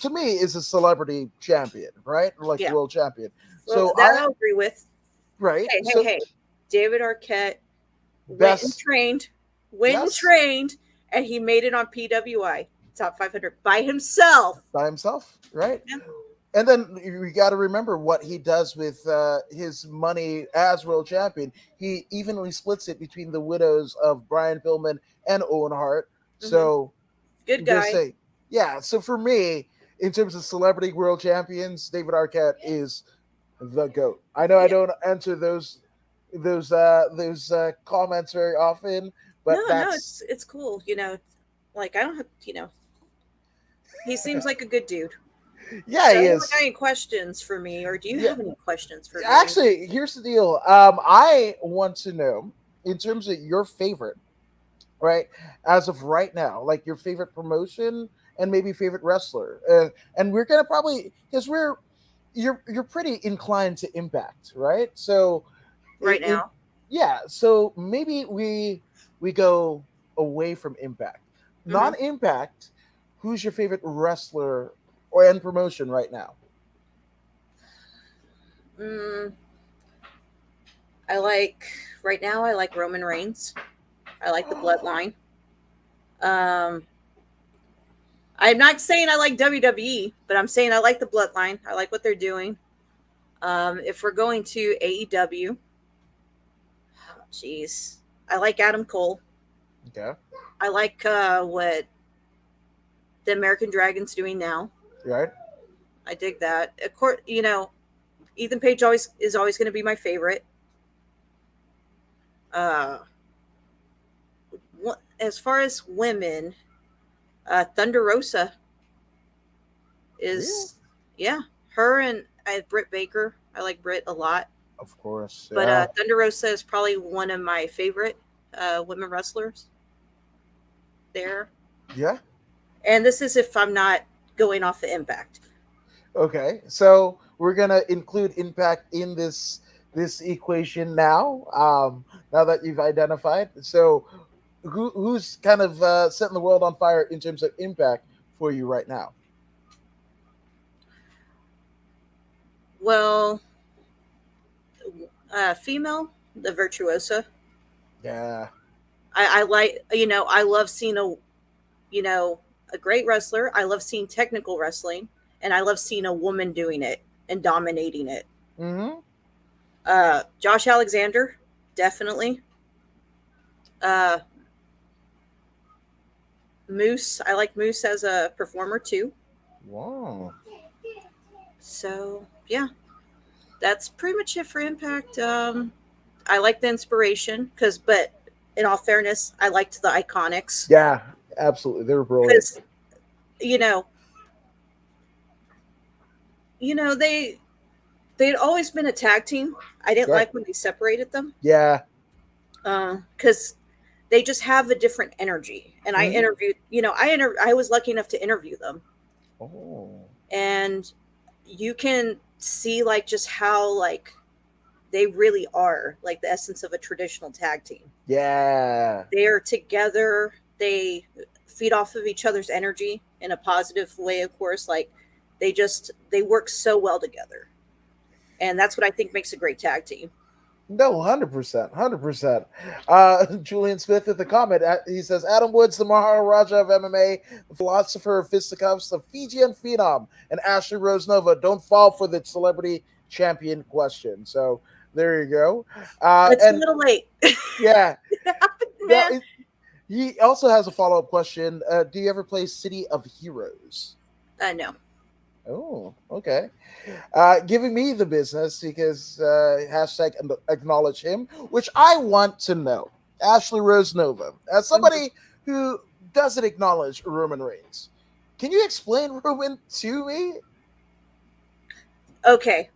to me is a celebrity champion, right? Like Yeah, world champion. well, So that I'll agree with. right. Hey, hey, So hey, David Arquette went and best, trained, went and yes, trained, and he made it on PWI top 500 by himself. by himself, right? Yeah. And then you got to remember what he does with his money as world champion. He evenly splits it between the widows of Brian Pillman and Owen Hart. Hmm. So Good I'm gonna guy. say, yeah. So for me, in terms of celebrity world champions, David Arquette is the goat. I know I Yeah. don't answer those comments very often, but No, no, that's it's cool. Like I don't have, he seems like a good dude. yeah, So he anyone got is. any questions for me, or do you Yeah, have any questions for me? actually, here's the deal. I want to know, in terms of your favorite, right, as of right now, like your favorite promotion and maybe favorite wrestler, and we're gonna probably, because you're pretty inclined to Impact, right? So Right in now? yeah, so maybe we go away from Impact, Hmm. non-Impact. Who's your favorite wrestler or and promotion right now? Mm, I like right now. I like Roman Reigns. I like the Bloodline. Um, I'm not saying I like WWE, but I'm saying I like the Bloodline. I like what they're doing. If we're going to AEW, jeez, I like Adam Cole. Okay. I like what the American Dragon's doing now. Right. I dig that. Of course, Ethan Page always is always going to be my favorite. Uh, as far as women, Thunder Rosa Really? is, yeah, her and Britt Baker. I like Britt a lot, Of course. but Yeah. Thunder Rosa is probably one of my favorite women wrestlers there. Yeah. And this is if I'm not going off the Impact. Okay. So we're gonna include Impact in this equation now. Now that you've identified. So who's kind of setting the world on fire in terms of Impact for you right now? Well, female, the Virtuosa. Yeah. I like, I love seeing a great wrestler. I love seeing technical wrestling, and I love seeing a woman doing it and dominating it. Mm-hmm. Josh Alexander, definitely. Uh, Moose, I like Moose as a performer too. Wow. So yeah, that's pretty much it for Impact. I like the inspiration but in all fairness, I liked the Iconics Yeah, absolutely. They're brilliant. because you know, they'd always been a tag team. I didn't Right. like when they separated them Yeah. because they just have a different energy. And I Mhm. interviewed, I was lucky enough to interview them, Oh. and you can see like just how like they really are like the essence of a traditional tag team. Yeah. They are together. They feed off of each other's energy in a positive way, of course. Like they work so well together, and that's what I think makes a great tag team. No, 100%, 100%. Julian Smith with the comment. He says, Adam Woods, the Maharaja of MMA, the philosopher of fisticuffs, the Fijian phenom, and Ashley Rose Nova don't fall for the celebrity champion question. So there you go. It's a And little late. yeah, It happened, now man. he also has a follow up question. Do you ever play City of Heroes? No. Oh, okay. Giving me the business because hashtag acknowledge him, which I want to know. Ashley Rose Nova, as somebody who doesn't acknowledge Roman Reigns, can you explain Roman to me? Okay.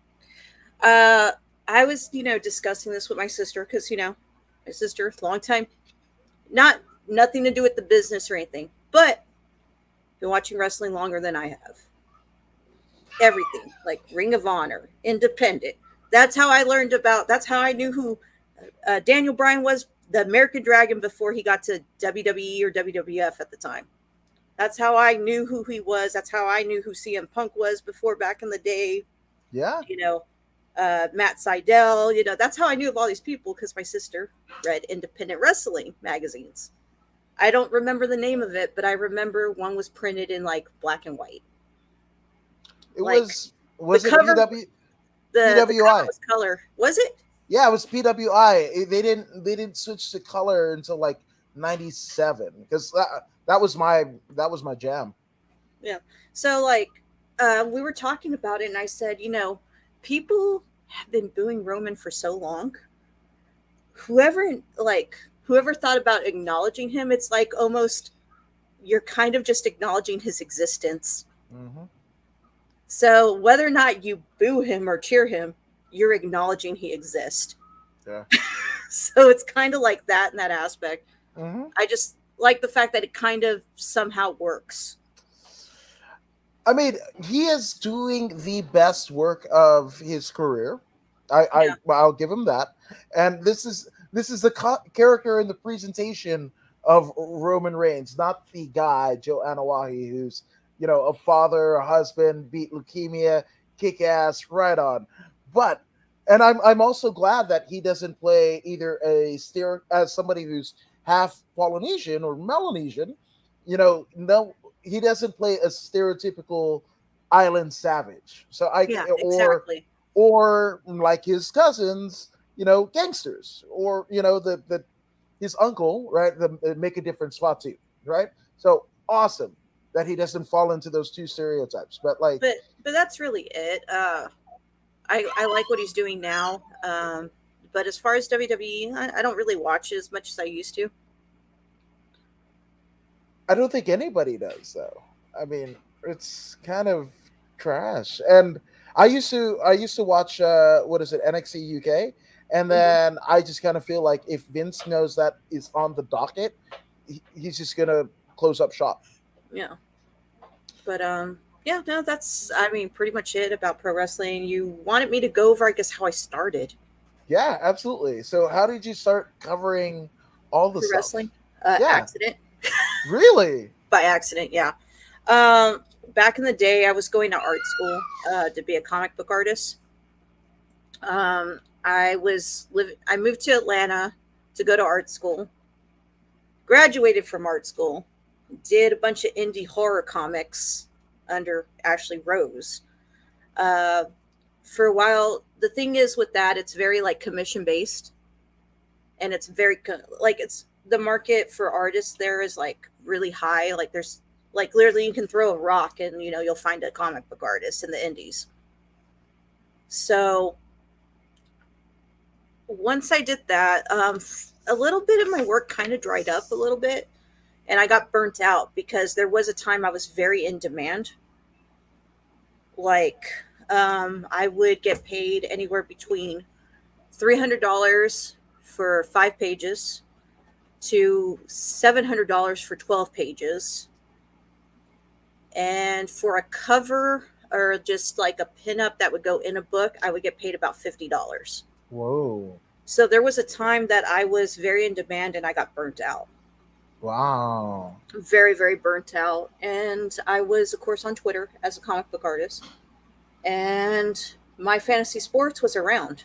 I was, discussing this with my sister because, my sister, long time, not nothing to do with the business or anything, but been watching wrestling longer than I have. Everything like Ring of Honor, Independent. That's how I knew who Daniel Bryan was, the American Dragon, before he got to WWE or WWF at the time. That's how I knew who he was. That's how I knew who CM Punk was before back in the day. Yeah. You know, Matt Seidel. That's how I knew of all these people because my sister read independent wrestling magazines. I don't remember the name of it, but I remember one was printed in like black and white. It Like the was it cover, the cover PWI? was color. Was it? Yeah, it was PWI. They didn't switch to color until like '97 because that was my jam. Yeah. So like we were talking about it and I said, people have been booing Roman for so long. Whoever whoever thought about acknowledging him, it's like almost you're kind of just acknowledging his existence. Hmm. So whether or not you boo him or cheer him, you're acknowledging he exists. Yeah. So it's kind of like that in that aspect. Hmm. I just like the fact that it kind of somehow works. I mean, he is doing the best work of his career. Yeah. I'll give him that. And this is the character in the presentation of Roman Reigns, not the guy Joe Anawahi, who's a father, a husband, beat leukemia, kick ass, right on. But and I'm also glad that he doesn't play either as somebody who's half Polynesian or Melanesian. No, he doesn't play a stereotypical island savage. So Yeah, or exactly. like his cousins, gangsters, or the his uncle, right? Make a different spot too, right? So awesome that he doesn't fall into those two stereotypes. But like, But that's really it. I like what he's doing now. But as far as WWE, I don't really watch it as much as I used to. I don't think anybody does though. I mean, it's kind of trash. And I used to watch what is it, NXT UK, and Hmm. then I just kind of feel like if Vince knows that is on the docket, he's just gonna close up shop. Yeah, but yeah, no, that's I mean pretty much it about pro wrestling. You wanted me to go over, I guess, how I started Yeah, absolutely. So how did you start covering all the pro stuff? wrestling. Yeah, Accident really? by accident, yeah. Back in the day, I was going to art school to be a comic book artist. I moved to Atlanta to go to art school. Graduated from art school. Did a bunch of indie horror comics under Ashley Rose. Uh, for a while, the thing is with that, it's very like commission based, and it's very like it's the market for artists there is like really high. Like there's like literally you can throw a rock and you'll find a comic book artist in the indies. So once I did that, a little bit of my work kind of dried up a little bit, and I got burnt out because there was a time I was very in demand. Like, I would get paid anywhere between $300 for 5 pages to $700 for 12 pages. And for a cover or just like a pinup that would go in a book, I would get paid about $50. Whoa! So there was a time that I was very in demand and I got burnt out. Wow! Very, very burnt out. And I was, of course, on Twitter as a comic book artist. And My Fantasy Sports was around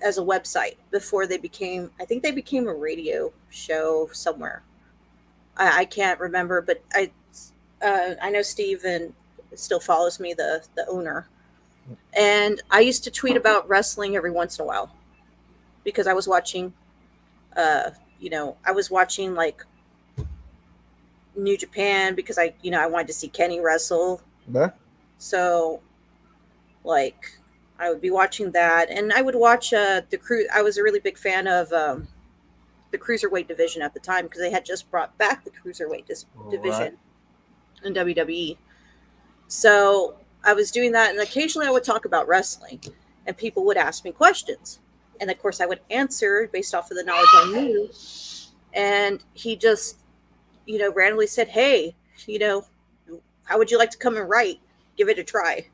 as a website before they became, I think they became a radio show somewhere. I can't remember, but I know Steven still follows me, the owner. And I used to tweet about wrestling every once in a while because I was watching, I was watching like New Japan because I wanted to see Kenny wrestle. Yeah. So like I would be watching that, and I would watch the crew. I was a really big fan of the cruiserweight division at the time because they had just brought back the cruiserweight Right. division in WWE. So I was doing that, and occasionally I would talk about wrestling, and people would ask me questions, and of course I would answer based off of the knowledge I knew. And he just, randomly said, "Hey, you know, how would you like to come and write? Give it a try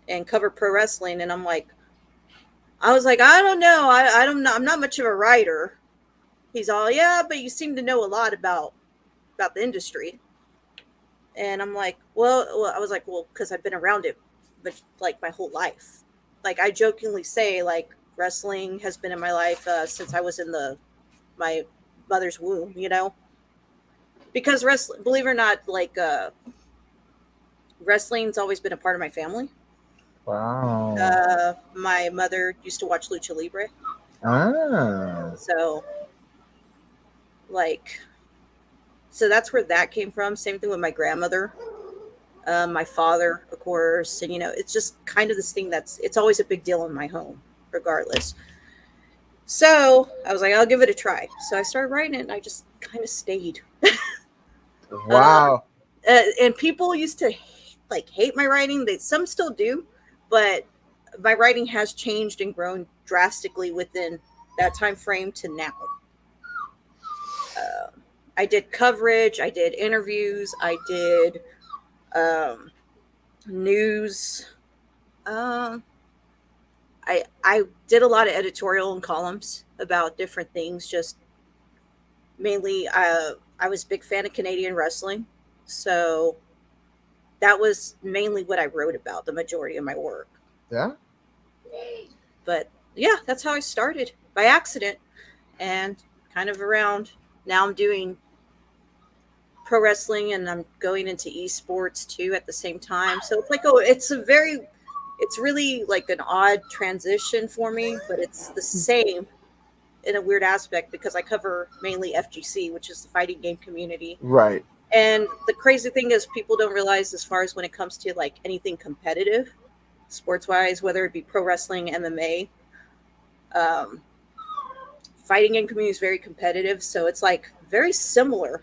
and cover pro wrestling." And I was like, I don't know, I don't know, I'm not much of a writer. He's all, yeah, but you seem to know a lot about the industry. And I'm like, well, I was like, well, because I've been around it, but like my whole life. Like I jokingly say, like wrestling has been in my life since I was in my mother's womb. Because wrestling, believe it or not, like wrestling's always been a part of my family. Wow. My mother used to watch lucha libre, Ah. so like, so that's where that came from. Same thing with my grandmother, my father, of course, and it's just kind of this thing it's always a big deal in my home, regardless. So I was like, I'll give it a try. So I started writing it, and I just kind of stayed. Uh, Wow. and people used to like hate my writing. Some still do, but my writing has changed and grown drastically within that time frame to now. Uh, I did coverage, I did interviews, I did um, news. Um, I did a lot of editorial and columns about different things. Just mainly, I was a big fan of Canadian wrestling, so that was mainly what I wrote about. The majority of my work, Yeah. but yeah, that's how I started by accident, and kind of around now. I'm doing pro wrestling, and I'm going into esports too at the same time. So it's like, oh, it's really like an odd transition for me, but it's the same in a weird aspect because I cover mainly FGC, which is the fighting game community. Right. And the crazy thing is, people don't realize, as far as when it comes to like anything competitive, sports wise, whether it be pro wrestling, MMA, um, fighting game community is very competitive. So it's like very similar.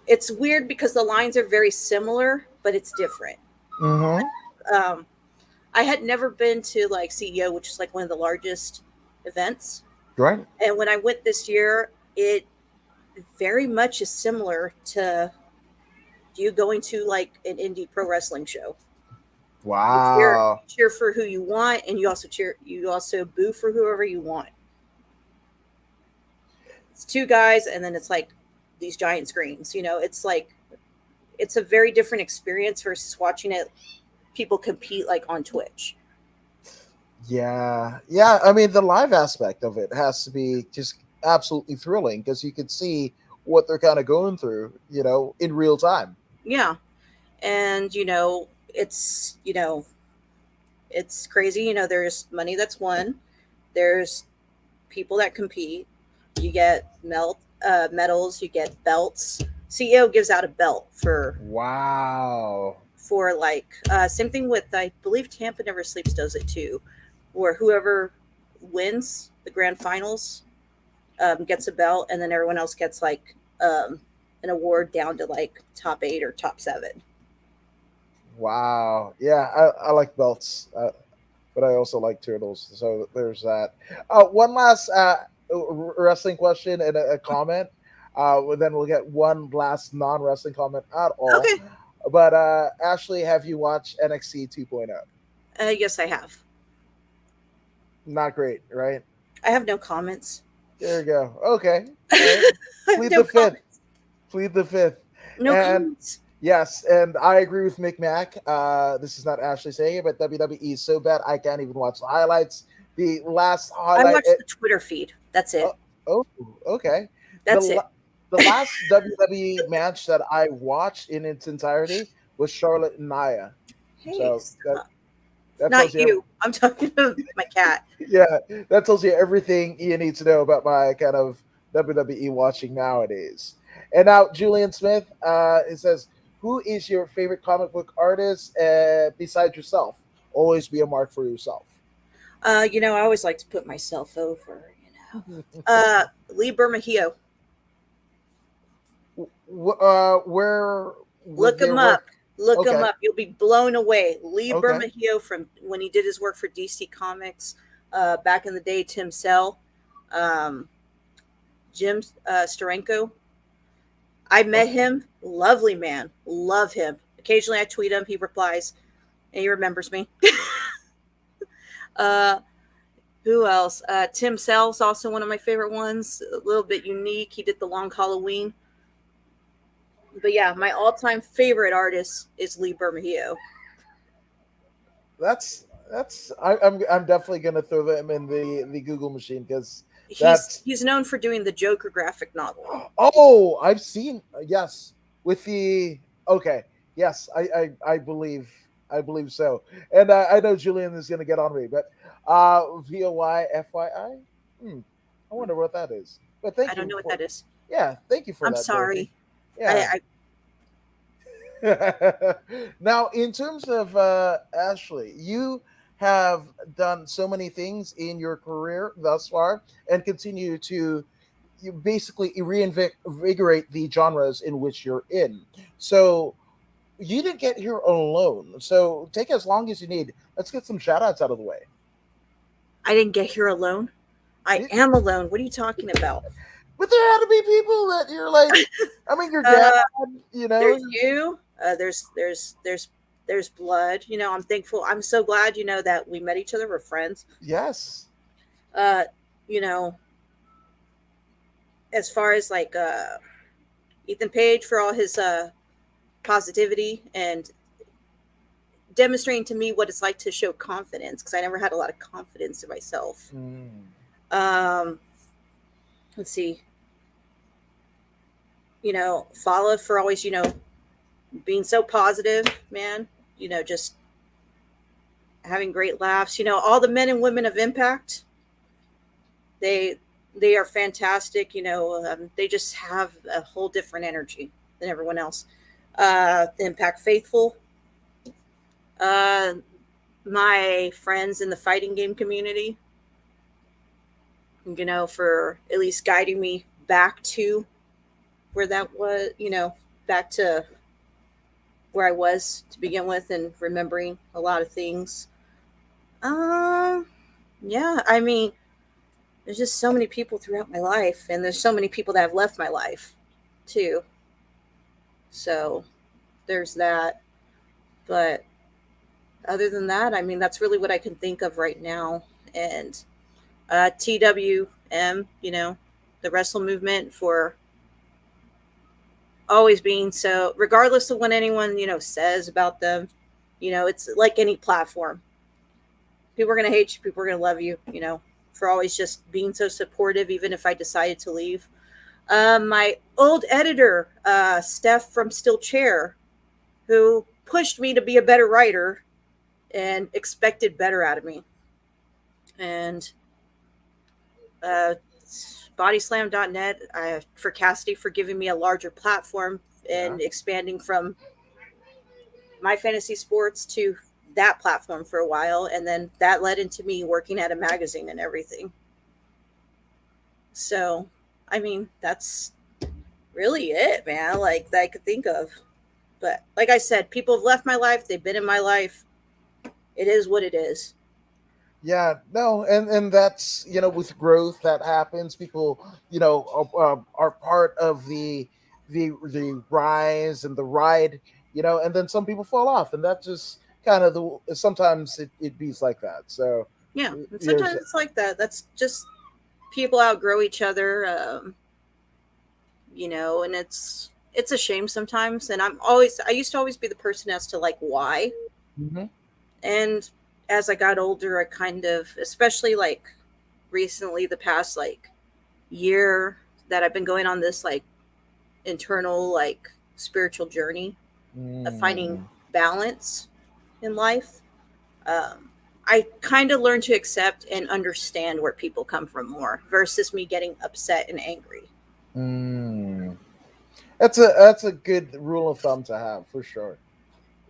It's weird because the lines are very similar, but it's different. Mm-hmm. Um, I had never been to like CEO, which is like one of the largest events. Right. And when I went this year, it very much is similar to you going to like an indie pro wrestling show. Wow. You cheer for who you want, and you also boo for whoever you want. It's two guys, and then it's like these giant screens. It's like it's a very different experience versus watching it people compete like on Twitch. Yeah. Yeah. I mean, the live aspect of it has to be just absolutely thrilling because you can see what they're kind of going through, in real time. Yeah, and it's crazy. There's money that's won. There's people that compete. You get medals. You get belts. CEO gives out a belt Wow. for like same thing with, I believe, Tampa Never Sleeps does it too, where whoever wins the grand finals gets a belt, and then everyone else gets like an award down to like top 8 or top 7. Wow. Yeah. I like belts, but I also like turtles. So there's that. One last wrestling question and a comment. Then we'll get one last non wrestling comment at all. Okay. But Ashley, have you watched NXT 2.0? Yes, I have. Not great, right? I have no comments. There you go. Okay. All right. I have Plead no the fifth. comments. Plead the fifth. No And comments. yes, and I agree with Mick Mac. This is not Ashley saying it, but WWE is so bad I can't even watch the highlights. The last I highlight. watch the Twitter feed. That's Oh, it. oh, okay. The That's it. the last WWE match that I watched in its entirety was Charlotte and Nia. Hey, So that stop. that tells Not you, you. I'm talking to my cat. yeah, that tells you everything you need to know about my kind of WWE watching nowadays. And now Julian Smith, it says, "Who is your favorite comic book artist besides yourself? Always be a mark for yourself." I always like to put myself over. Lee Bermahio. Where with Look their him up. work? Look him Okay, up. You'll be blown away. Lee okay. Bermahio, from when he did his work for DC Comics back in the day. Tim Cell, um, Jim Steranko. I met Okay. him. Lovely man. Love him. Occasionally I tweet him. He replies and he remembers me. uh, who else? Tim Cell's also one of my favorite ones. A little bit unique. He did the Long Halloween. But yeah, my all-time favorite artist is Lee Bermahio. I'm definitely gonna throw them in the Google machine because He's that's he's known for doing the Joker graphic novel. oh, I've seen, yes, with the okay, yes, I believe so. And I know Julian is gonna get on me, but VOYFYI. Hmm, I wonder what that is. But I thank don't you know what for that is. yeah, thank you for I'm that, Dorothy. sorry. Yeah. I Now, in terms of Ashley, you have done so many things in your career thus far and continue to you basically reinvigorate the genres in which you're in. So you didn't get here alone. So take as long as you need. Let's get some shout outs out of the way. didn't get here alone. I It- am alone. What are you talking about? But there had to be people that you're like, I mean, your dad, Uh, you know, there's you. There's blood. I'm thankful. I'm so glad. That we met each other. We're friends. yes. Uh, you know, as far as like Ethan Page, for all his positivity and demonstrating to me what it's like to show confidence, because I never had a lot of confidence in myself. Mm. Um, let's see. Fala for always, being so positive, man. Just having great laughs. All the men and women of Impact, they they are fantastic. They just have a whole different energy than everyone else. The Impact faithful, uh, my friends in the fighting game community, for at least guiding me back to where that was, back to where I was to begin with and remembering a lot of things. Um, yeah, I mean, there's just so many people throughout my life, and there's so many people that have left my life too. So there's that. But other than that, I mean, that's really what I can think of right now. And TWM, the wrestle movement for always being so, regardless of what anyone, says about them, it's like any platform. People are going to hate you, people are going to love you, for always just being so supportive, even if I decided to leave. My old editor, Steph from Still Chair, who pushed me to be a better writer and expected better out of me. And uh, bodyslam.net, for Cassidy for giving me a larger platform and expanding from my fantasy sports to that platform for a while. And then that led into me working at a magazine and everything. So, I mean, that's really it, man, like that I could think of. But like I said, people have left my life, they've been in my life. It is what it is. Yeah, no, and that's with growth that happens. People are part of the rise and the ride, and then some people fall off, and that's just kind of the sometimes it beats like that. So Yeah, and there's sometimes it's like that. That's just people outgrow each other, and it's a shame sometimes. And I used to always be the person as to like why. Mhm. And as I got older, I kind of, especially like recently, the past like year that I've been going on this like internal like spiritual journey of finding Mm. balance in life. I kind of learned to accept and understand where people come from more versus me getting upset and angry. Mm. That's a good rule of thumb to have for sure.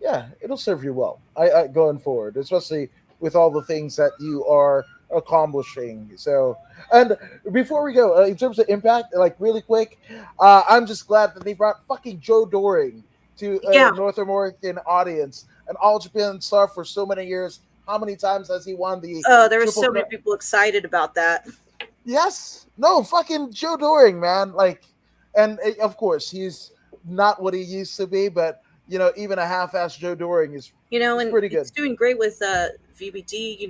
Yeah, it'll serve you well. I going forward, especially with all the things that you are accomplishing. So, and before we go, in terms of impact, like really quick, I'm just glad that they brought fucking Joe Doring to a Yeah. North American audience, an All Japan star for so many years. How many times has he won the Oh, there were Triple so many Crown? people excited about that. Yes, no, fucking Joe Doring, man. Like, and of course he's not what he used to be, but even a half-assed Joe Doring is And pretty he's good. doing great with VBD.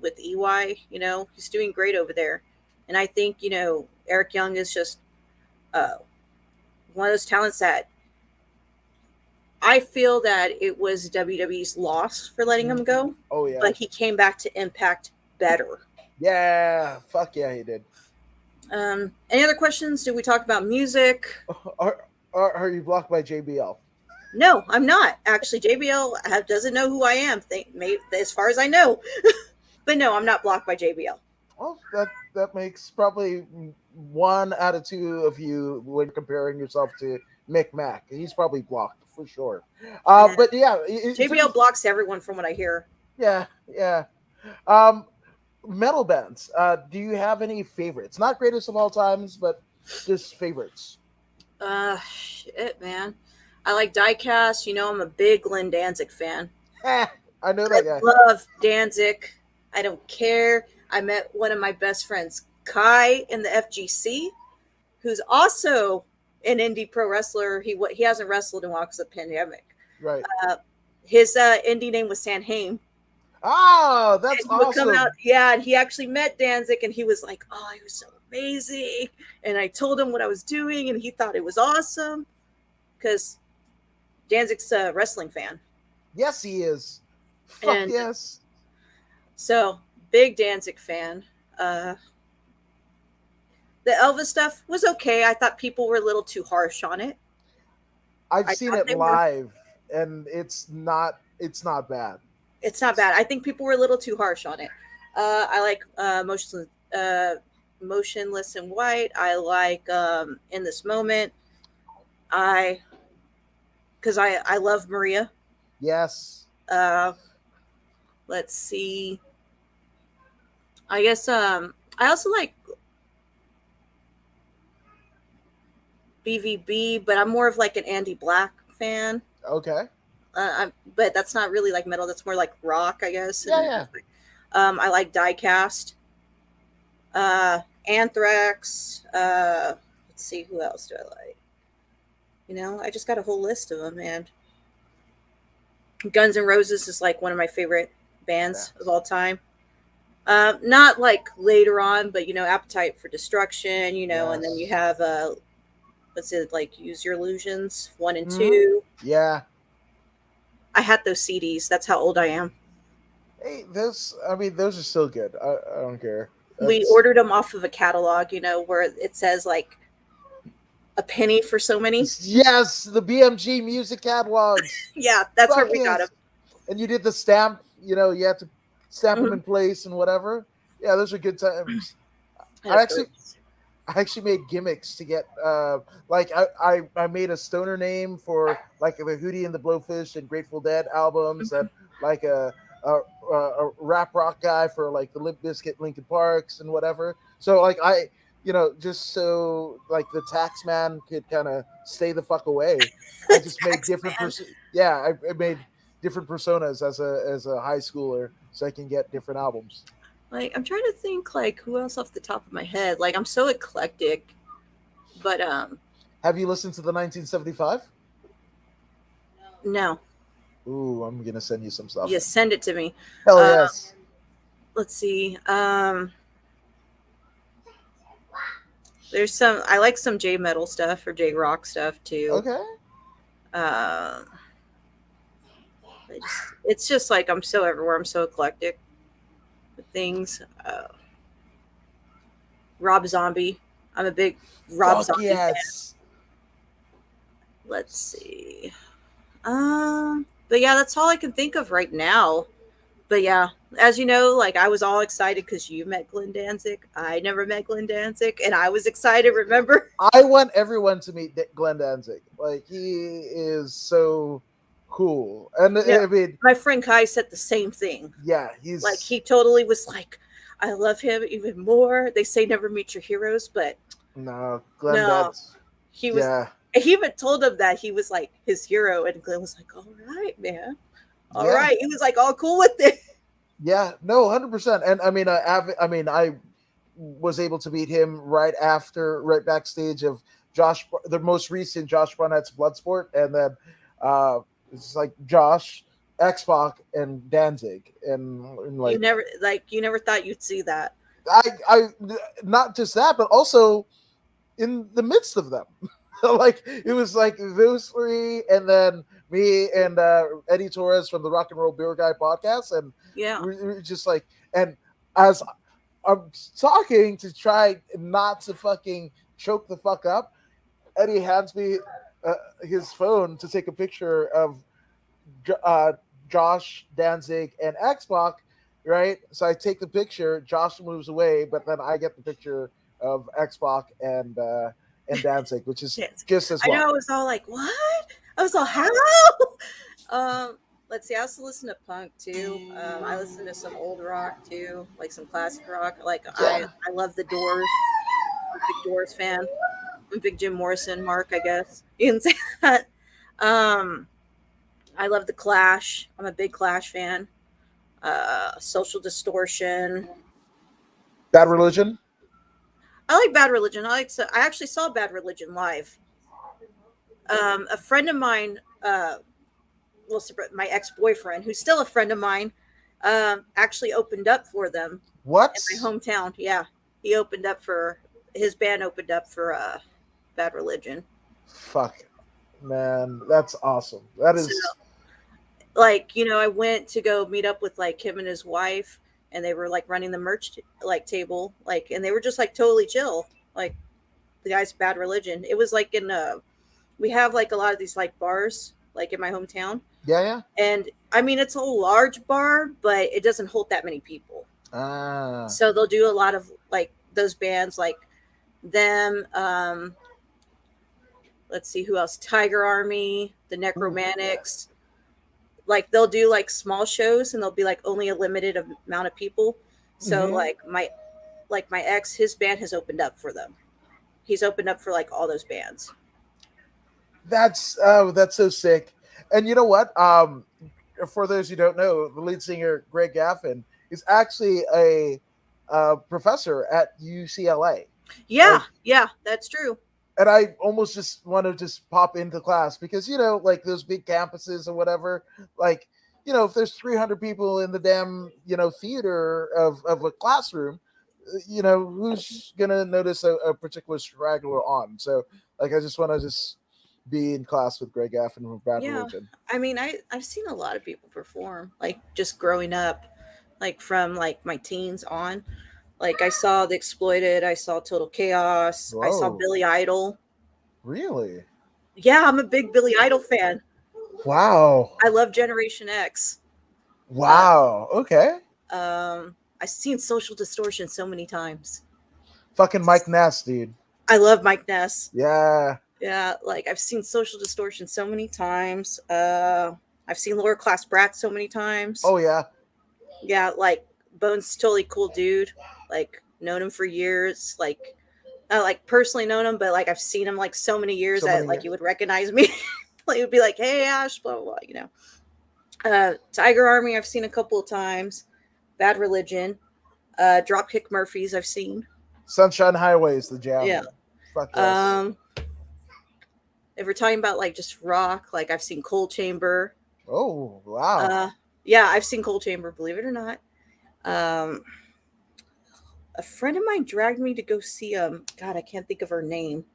With EY. He's doing great over there. And I think Eric Young is just uh, one of those talents that I feel that it was WWE's loss for letting him go, Oh yeah, but he came back to Impact better. yeah, fuck yeah, he did. Any other questions? Did we talk about music? Are, are you blocked by JBL? No, I'm not. Actually, JBL doesn't know who I am, as far as I know. But no, I'm not blocked by JBL. Well, that makes probably one out of two of you when comparing yourself to Mick Mac. He's probably blocked for sure. Nah, But yeah, in terms JBL of blocks everyone from what I hear. yeah, yeah. Um, Metal bands. Do you have any favorites? Not greatest of all times, but just favorites. Shit, man. I like Diecast. I'm a big Glenn Danzig fan. I know I that guy. love Danzig. I don't care. I met one of my best friends, Kai, in the FGC, who's also an indie pro wrestler. He hasn't wrestled in a while because of the pandemic. Right. Uh, his indie name was Sanheim. Oh, that's And he would come out, awesome. yeah, and he actually met Danzig, and he was like, "Oh, he was so amazing." And I told him what I was doing, and he thought it was awesome because Danzig's a wrestling fan, Yes, he is. Fuck and yes. so big Danzig fan. Uh, The Elvis stuff was okay. I thought people were a little too harsh on it. I've I seen thought it they were. live, and it's not bad. It's not bad. I think people were a little too harsh on it. I like motionless in white. I like in this moment. I because I love Maria. Yes. Uh, let's see. I guess I also like BVB, but I'm more of like an Andy Black fan. Okay. But that's not really like metal. That's more like rock, I guess. Yeah, And yeah. I like Diecast, Anthrax. Let's see, who else do I like? I just got a whole list of them, and Guns N' Roses is like one of my favorite bands of Yes. all time. Not like later on, but Appetite for Destruction, and then you Yes. have what's it like? Use Your Illusions 1 and Hmm. 2. Yeah. I had those CDs. That's how old I am. Hey, those. I mean, those are still good. I don't care. We That's ordered them off of a catalog, where it says like a penny for so many. yes, the BMG music catalogs. Yeah, that's where Fuck we got them. yes. And you did the stamp. You had to stamp them Hmm. in place and whatever. Yeah, those are good times. And I of actually course, I actually made gimmicks to get like I made a stoner name for like the Hootie and the Blowfish and Grateful Dead albums, and like a rap rock guy for like the Limp Bizkit Linkin Parks and whatever. So like just so like the tax man could kind of stay the fuck away. I just made tax different man. yeah, I made different personas as a high schooler so I can get different albums. Like I'm trying to think like who else off the top of my head. Like I'm so eclectic, but Have you listened to the 1975? no, Ooh, I'm gonna send you some stuff. you send it to me. Hell Uh, yes. let's see. There's some. I like some J metal stuff or J rock stuff too. Okay. Uh, it's just like I'm so everywhere. I'm so eclectic with things. Rob Zombie. I'm a big Rob Fuck Zombie fan. yes. Let's see. But yeah, that's all I can think of right now. But yeah, as you know, like I was all excited because you met Glenn Danzig. I never met Glenn Danzig, and I was excited. Remember? I want everyone to meet Glenn Danzig. Like he is so cool, and Yeah, I mean, my friend Kai said the same thing. yeah, Like he's he totally was like, I love him even more. They say never meet your heroes, but no Glenn no, Danzig. he was. Yeah, He even told him that he was like his hero, and Glenn was like, "All right, man, all yeah, right." He was like all cool with it. yeah. No, 100%. And I mean, I was able to meet him right backstage of the most recent Josh Barnett's Bloodsport, and then uh, it's like Josh, X Pac, and Danzig, and You like never thought you'd see that. I not just that, but also in the midst of them. Like it was like those three, and then me and Eddie Torres from the Rock and Roll Beer Guy podcast, and Yeah, we're just like, and as I'm talking to try not to fucking choke the fuck up, Eddie hands me his phone to take a picture of uh, Josh Danzig and X Pac, right? So I take the picture. Josh moves away, but then I get the picture of X Pac and Danzig, which is yes. just as I know. well. I was all like, "What?" I was all, "How?" Let's see. I also listen to punk too. I listen to some old rock too, like some classic rock. Like I, Yeah, I love the Doors. I'm a big Doors fan. I'm a big Jim Morrison mark, I guess. You can say that. Um, I love the Clash. I'm a big Clash fan. Social Distortion. Bad Religion. I like Bad Religion. I actually saw Bad Religion live. A friend of mine, well, my ex boyfriend, who's still a friend of mine, actually opened up for them What? in my hometown. Yeah, he opened up for his band. Opened up for Bad Religion. Fuck, man, that's awesome. That So, is, like, I went to go meet up with like him and his wife, and they were like running the merch like table, like, and they were just like totally chill. like the guy's Bad Religion. It was like in we have like a lot of these like bars like in my hometown, Yeah, yeah. and I mean it's a large bar, but it doesn't hold that many people. Ah. So they'll do a lot of like those bands like them. Let's see who else. Tiger Army, the Ooh. Necromantics. Like they'll do like small shows and they'll be like only a limited amount of people. So Hmm. like my ex, his band has opened up for them. He's opened up for like all those bands. That's so sick. And you know what? For those who don't know, the lead singer Greg Gaffin is actually a professor at UCLA. Yeah, Like, yeah, that's true. and I almost just want to just pop into class because like those big campuses or whatever, like if there's 300 people in the damn theater of a classroom, who's gonna notice a particular straggler on? So like I just want to just be in class with Greg Gaffin from Bad Yeah. Religion. I mean, I've seen a lot of people perform like just growing up, like from like my teens on. Like I saw The Exploited, I saw Total Chaos, I saw Whoa, Billy Idol. really? Yeah, I'm a big Billy Idol fan. Wow, I love Generation X. Uh, wow. Okay, I've seen Social Distortion so many times. fucking Mike Ness, dude. I love Mike Ness. Yeah. Yeah, like I've seen Social Distortion so many times. I've seen Lower Class Brat so many times. Oh yeah. Yeah, like Bones totally cool dude. Like known him for years. Like not like personally known him, but like I've seen him like so many years So that many like years. you would recognize me. Like it would be like, hey Ash, blah blah blah. Tiger Army I've seen a couple of times. Bad Religion. Dropkick Murphys I've seen. Sunshine Highway is the jam, Yeah. man. Fuck yes. Um, if we're talking about like just rock, like I've seen Cold Chamber. Oh wow. Uh, yeah, I've seen Cold Chamber, believe it or not. Um, a friend of mine dragged me to go see God, I can't think of her name.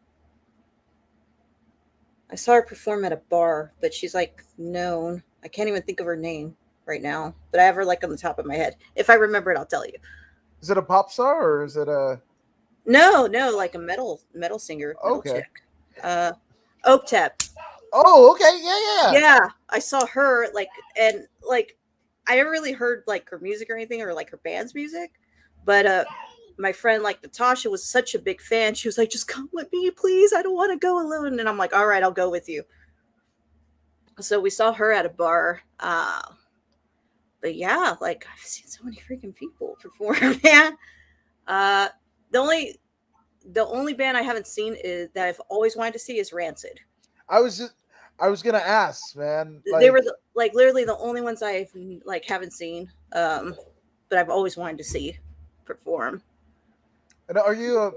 I saw her perform at a bar, but she's like known. I can't even think of her name right now, but I have her like on the top of my head. If I remember it, I'll tell you. Is it a pop star or is it a? No, no, like a metal singer, metal Okay. chick. Uh, Optep. Oh, okay. Yeah, yeah. Yeah, I saw her like and like I never really heard like her music or anything or like her band's music, but my friend like Natasha was such a big fan. She was like, "Just come with me, please. I don't want to go alone." And I'm like, "All right, I'll go with you." So we saw her at a bar. But yeah, like I've seen so many freaking people perform, man. Uh, the only the only band I haven't seen is that I've always wanted to see is Rancid. I was just, I was gonna ask, man. They Like, were like literally the only ones I like haven't seen, but I've always wanted to see perform. and are you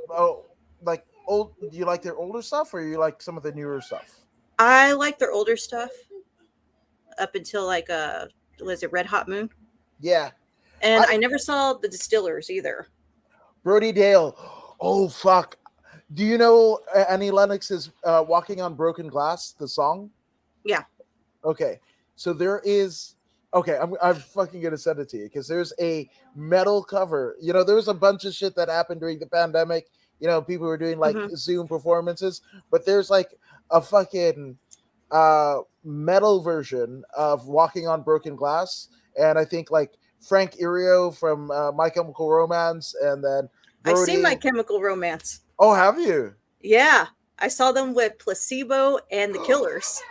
like old? Do you like their older stuff or you like some of the newer stuff? I like their older stuff up until like was it Red Hot Moon? Yeah. And I I never saw the Distillers either. Brody Dale. Oh fuck. Do you know Annie Lennox's "Walking on Broken Glass"? The song. Yeah. Okay, so there is. Okay, I'm fucking gonna send it to you because there's a metal cover. There was a bunch of shit that happened during the pandemic. People were doing like Hmm. Zoom performances, but there's like a fucking metal version of "Walking on Broken Glass," and I think like Frank Irio from My Chemical Romance, and then I've seen My Brody. Chemical Romance. Oh, have you? Yeah. I saw them with Placebo and the Killers.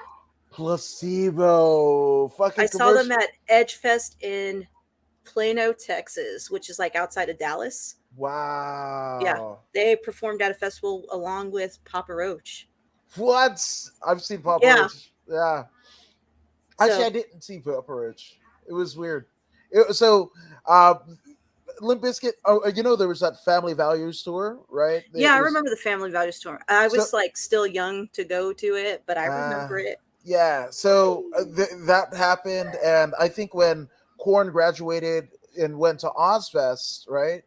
Placebo, I fucking saw them commercial. at Edge Fest in Plano, Texas, which is like outside of Dallas. Yeah. Wow. They performed at a festival along with Papa Roach. What? I've seen Papa Yeah. Roach. Yeah. Actually, I So didn't see Papa Roach. It was weird. So, uh, Limp Bizkit. Oh, there was that Family Values tour, right? yeah, It I was remember the Family Values tour. I so. was like still young to go to it, but I Uh, remember it. yeah. So that happened, and I think when Korn graduated and went to Ozfest, right?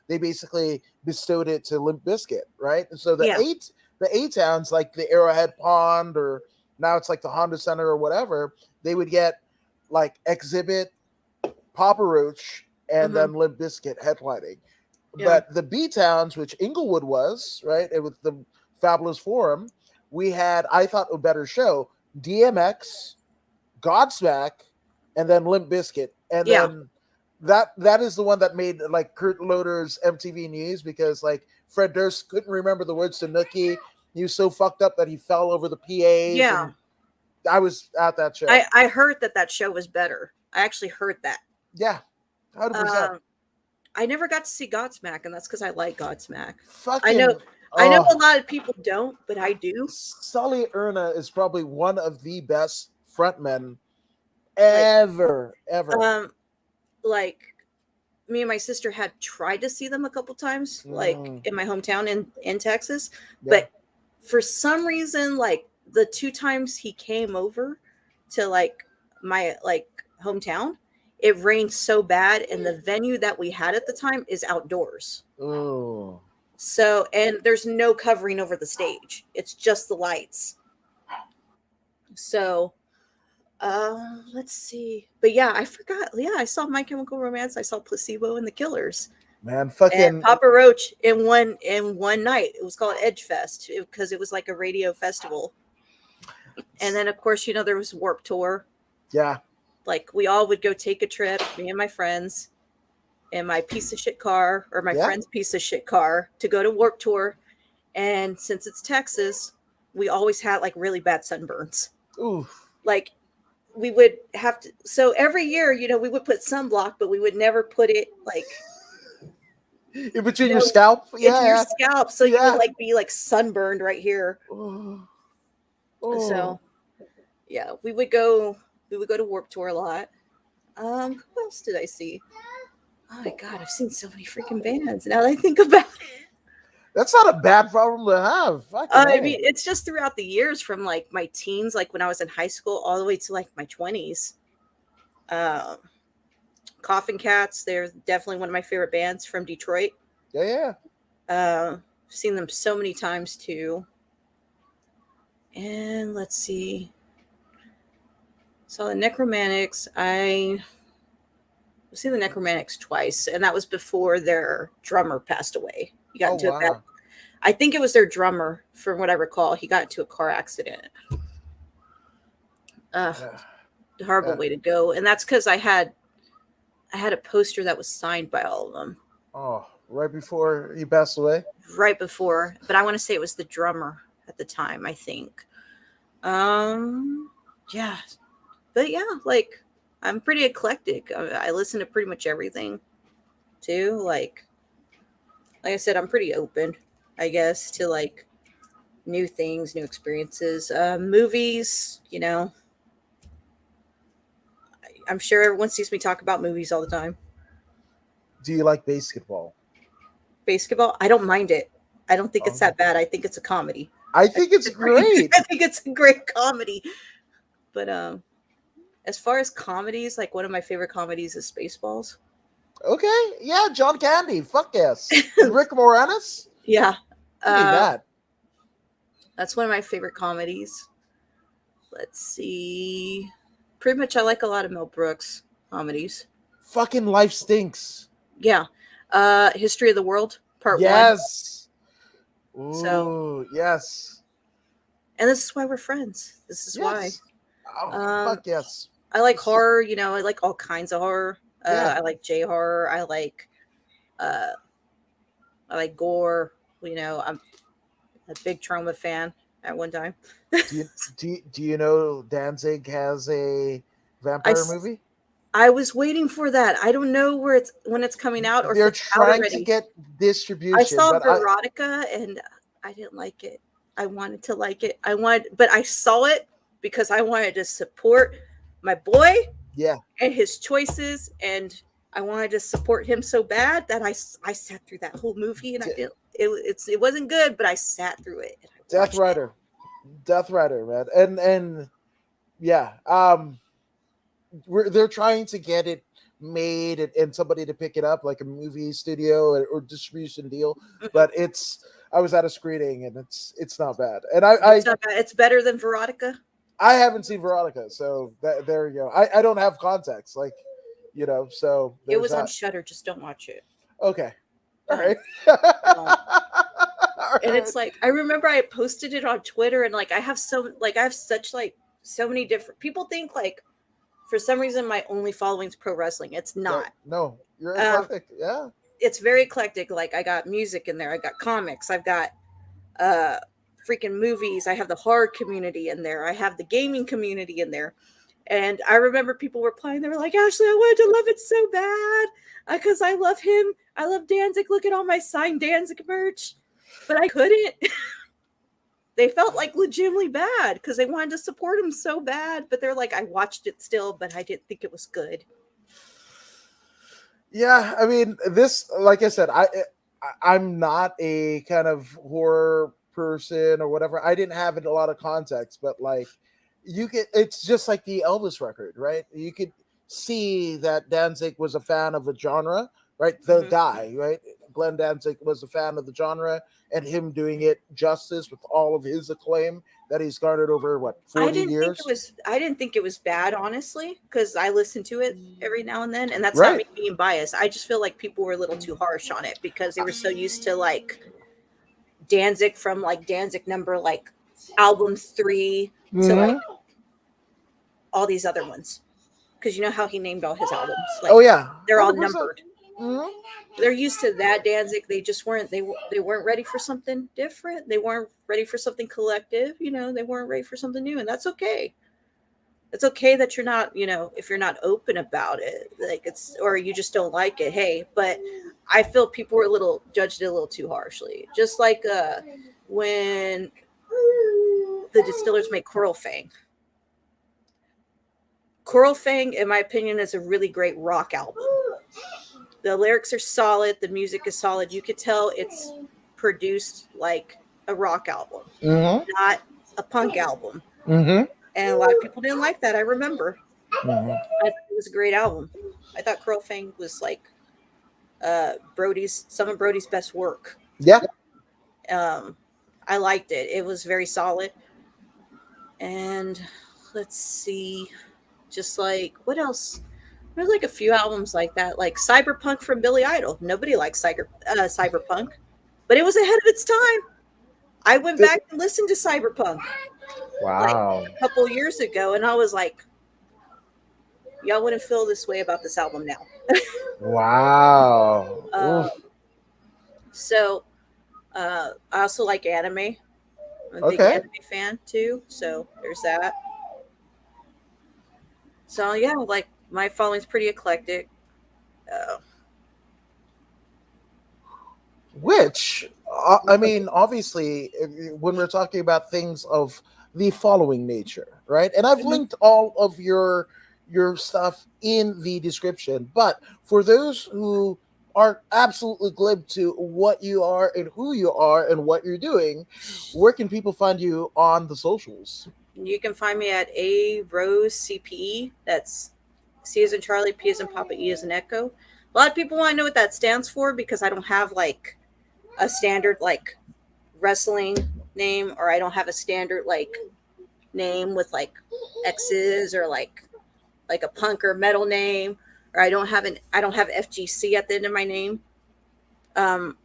They basically bestowed it to Limp Bizkit, right? And so Yeah. the A towns like the Arrowhead Pond, or now it's like the Honda Center or whatever, they would get like Exhibit, Papa Roach, and Hmm. then Limp Bizkit headlining. Yeah. But the B towns, which Inglewood was, right, and with the Fabulous Forum, we had, I thought, a better show: DMX, Godsmack, and then Limp Bizkit, and Yeah. then that is the one that made like Kurt Loder's MTV News, because like Fred Durst couldn't remember the words to Nookie. He was so fucked up that he fell over the PAs, Yeah. and I was at that show. I heard that show was better. I actually heard that. Yeah, 100%. Um, I never got to see Godsmack, and that's because I like Godsmack. I know, Fucking I know a oh, lot of people don't, but I do. Sully Erna is probably one of the best frontmen Like, ever. um, like me and my sister had tried to see them a couple times, like Mm, in my hometown in Texas, yeah. but for some reason, like the two times he came over to like my like hometown, it rained so bad, and the venue that we had at the time is outdoors. Oh, So, and there's no covering over the stage. It's just the lights. So, let's see. But yeah, I forgot. Yeah, I saw My Chemical Romance. I saw Placebo and the Killers man, and fucking Papa Roach in one night. It was called Edge Fest because it was like a radio festival. And then of course, there was Warp Tour. yeah. Like we all would go take a trip, me and my friends, in my piece of shit car or my Yeah. friend's piece of shit car to go to Warp Tour. And since it's Texas, we always had like really bad sunburns. Ooh. Like we would have to, so every year, we would put sunblock, but we would never put it like, In between your scalp? into your Yeah. scalp. So you would like be like sunburned right here. Oh. So yeah, we would go to Warp Tour a lot. Who else did I see? Oh my god, I've seen so many freaking bands now that I think about it. That's not a bad problem to have. I mean, it's just throughout the years from like my teens, like when I was in high school, all the way to like my 20s. Coffin Cats, they're definitely one of my favorite bands from Detroit. Yeah. Seen them so many times too. And let's see. So the Necromantics, I've seen the Necromantics twice, and that was before their drummer passed away. He got into a bad. I think it was their drummer, from what I recall. He got into a car accident. Horrible way to go, and that's because I had a poster that was signed by all of them. Oh, right before he passed away? Right before, but I want to say it was the drummer at the time, I think. Yeah. But yeah, like I'm pretty eclectic. I listen to pretty much everything too. Like I said, I'm pretty open, I guess, to like new things, new experiences. Movies, I'm sure everyone sees me talk about movies all the time. Do you like basketball? Basketball? I don't mind it. I don't think it's that bad. I think it's a comedy. I think it's great. I think it's a great comedy. But as far as comedies, like one of my favorite comedies is Spaceballs. Okay. Yeah, John Candy. Fuck yes. And Rick Moranis? Yeah. That. That's one of my favorite comedies. Let's see. Pretty much I like a lot of Mel Brooks comedies. Fucking Life Stinks. Yeah. History of the World, Part 1. Yes. Ooh, so yes. And this is why we're friends. This is why. Oh, fuck yes. I like horror, I like all kinds of horror. I like J horror. I like gore. I'm a big Trauma fan at one time. do you know Danzig has a vampire movie? I was waiting for that. I don't know when it's coming out, or they're if it's trying out already. to get distribution. I saw Veronica and I didn't like it. I wanted to like it. But I saw it because I wanted to support my boy. Yeah. And his choices, and I wanted to support him so bad that I sat through that whole movie, and I did. It wasn't good, but I sat through it. Death Rider, man, and yeah, they're trying to get it made and somebody to pick it up, like a movie studio or distribution deal. But I was at a screening and it's not bad, and it's not bad. It's better than Veronica. I haven't seen Veronica, so there you go. I don't have context, so it was on Shudder. Just don't watch it. Okay. All right. Um, All and right. it's like I remember I posted it on Twitter, and like I have such like so many different people think like for some reason my only following's pro wrestling. It's No, not. no, you're Um, eclectic. Yeah. it's very eclectic. Like I got music in there, I got comics, I've got uh freaking movies, I have the horror community in there, I have the gaming community in there. And I remember people replying, they were like, Ashley, I wanted to love it so bad because I love him. I love Danzig. Look at all my signed Danzig merch. But I couldn't. They felt like legitimately bad because they wanted to support him so bad. But they're like, I watched it still, but I didn't think it was good. Yeah, I mean, this, like I said, I'm not a kind of horror person or whatever. I didn't have a lot of context, but like, it's just like the Elvis record, right? You could see that Danzig was a fan of the genre, right? The Mhm. guy, right? Glenn Danzig was a fan of the genre, and him doing it justice with all of his acclaim that he's garnered over what, 40 years, I didn't think it was bad, honestly, because I listen to it every now and then, and that's not right? me being biased. I just feel like people were a little too harsh on it because they were so used to like Danzig from like Danzig number like album 3 to like Hmm. all these other ones. Because you know how he named all his albums, Oh like yeah, they're all 100%. numbered. They're used to that Danzig. They just weren't. They weren't ready for something different. They weren't ready for something collective. You know, they weren't ready for something new, and that's okay. It's okay that you're not. You know, if you're not open about it, like it's or you just don't like it. Hey, but I feel people were a little judged it a little too harshly. Just like when the distillers make Coral Fang. Coral Fang, in my opinion, is a really great rock album. The lyrics are solid, the music is solid. You could tell it's produced like a rock album, Hmm. not a punk album. Hmm. And a lot of people didn't like that. I remember. Hmm. I thought it was a great album. I thought Curl Fang was like Brody's some of Brody's best work. Yeah. Um, I liked it. It was very solid. And let's see, just like what else? There's like a few albums like that, like Cyberpunk from Billy Idol. Nobody likes Cyberpunk, but it was ahead of its time. I went back and listened to Cyberpunk like Wow. a couple years ago, and I was like, y'all wouldn't feel this way about this album now. Wow. Um, Oof. so I also like anime. I'm a big Okay. anime fan too, so there's that. So yeah, like my following's pretty eclectic. Uh, Which, I mean, obviously, when we're talking about things of the following nature, right? And I've mhm. linked all of your stuff in the description. But for those who are absolutely glib to what you are and who you are and what you're doing, where can people find you on the socials? You can find me at A Rose CPE. That's C as in Charlie, P as in Papa, E as in Echo. A lot of people want to know what that stands for because I don't have like a standard like wrestling name, or I don't have a standard like name with like X's or like a punk or metal name, or I don't have FGC at the end of my name. Um,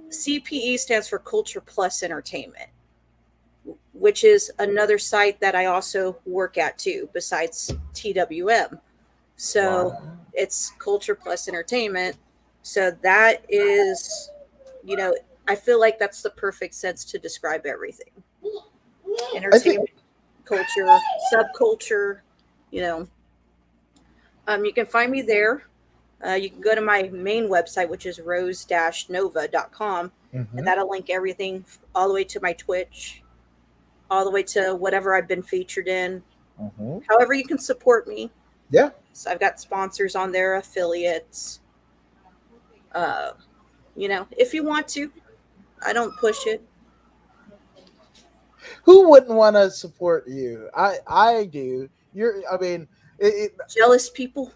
CPE stands for Culture Plus Entertainment, which is another site that I also work at too, besides TWM. So Wow. it's Culture Plus Entertainment. So that is, you know, I feel like that's the perfect sense to describe everything: I think, entertainment, culture, subculture. You know, you can find me there. You can go to my main website, which is rose-nova.com, and mhm, that'll link everything all the way to my Twitch, all the way to whatever I've been featured in. mhm. However, you can support me. Yeah. So I've got sponsors on there, affiliates. Uh, you know, if you want to, I don't push it. Who wouldn't want to support you? I do. I mean, Jealous people,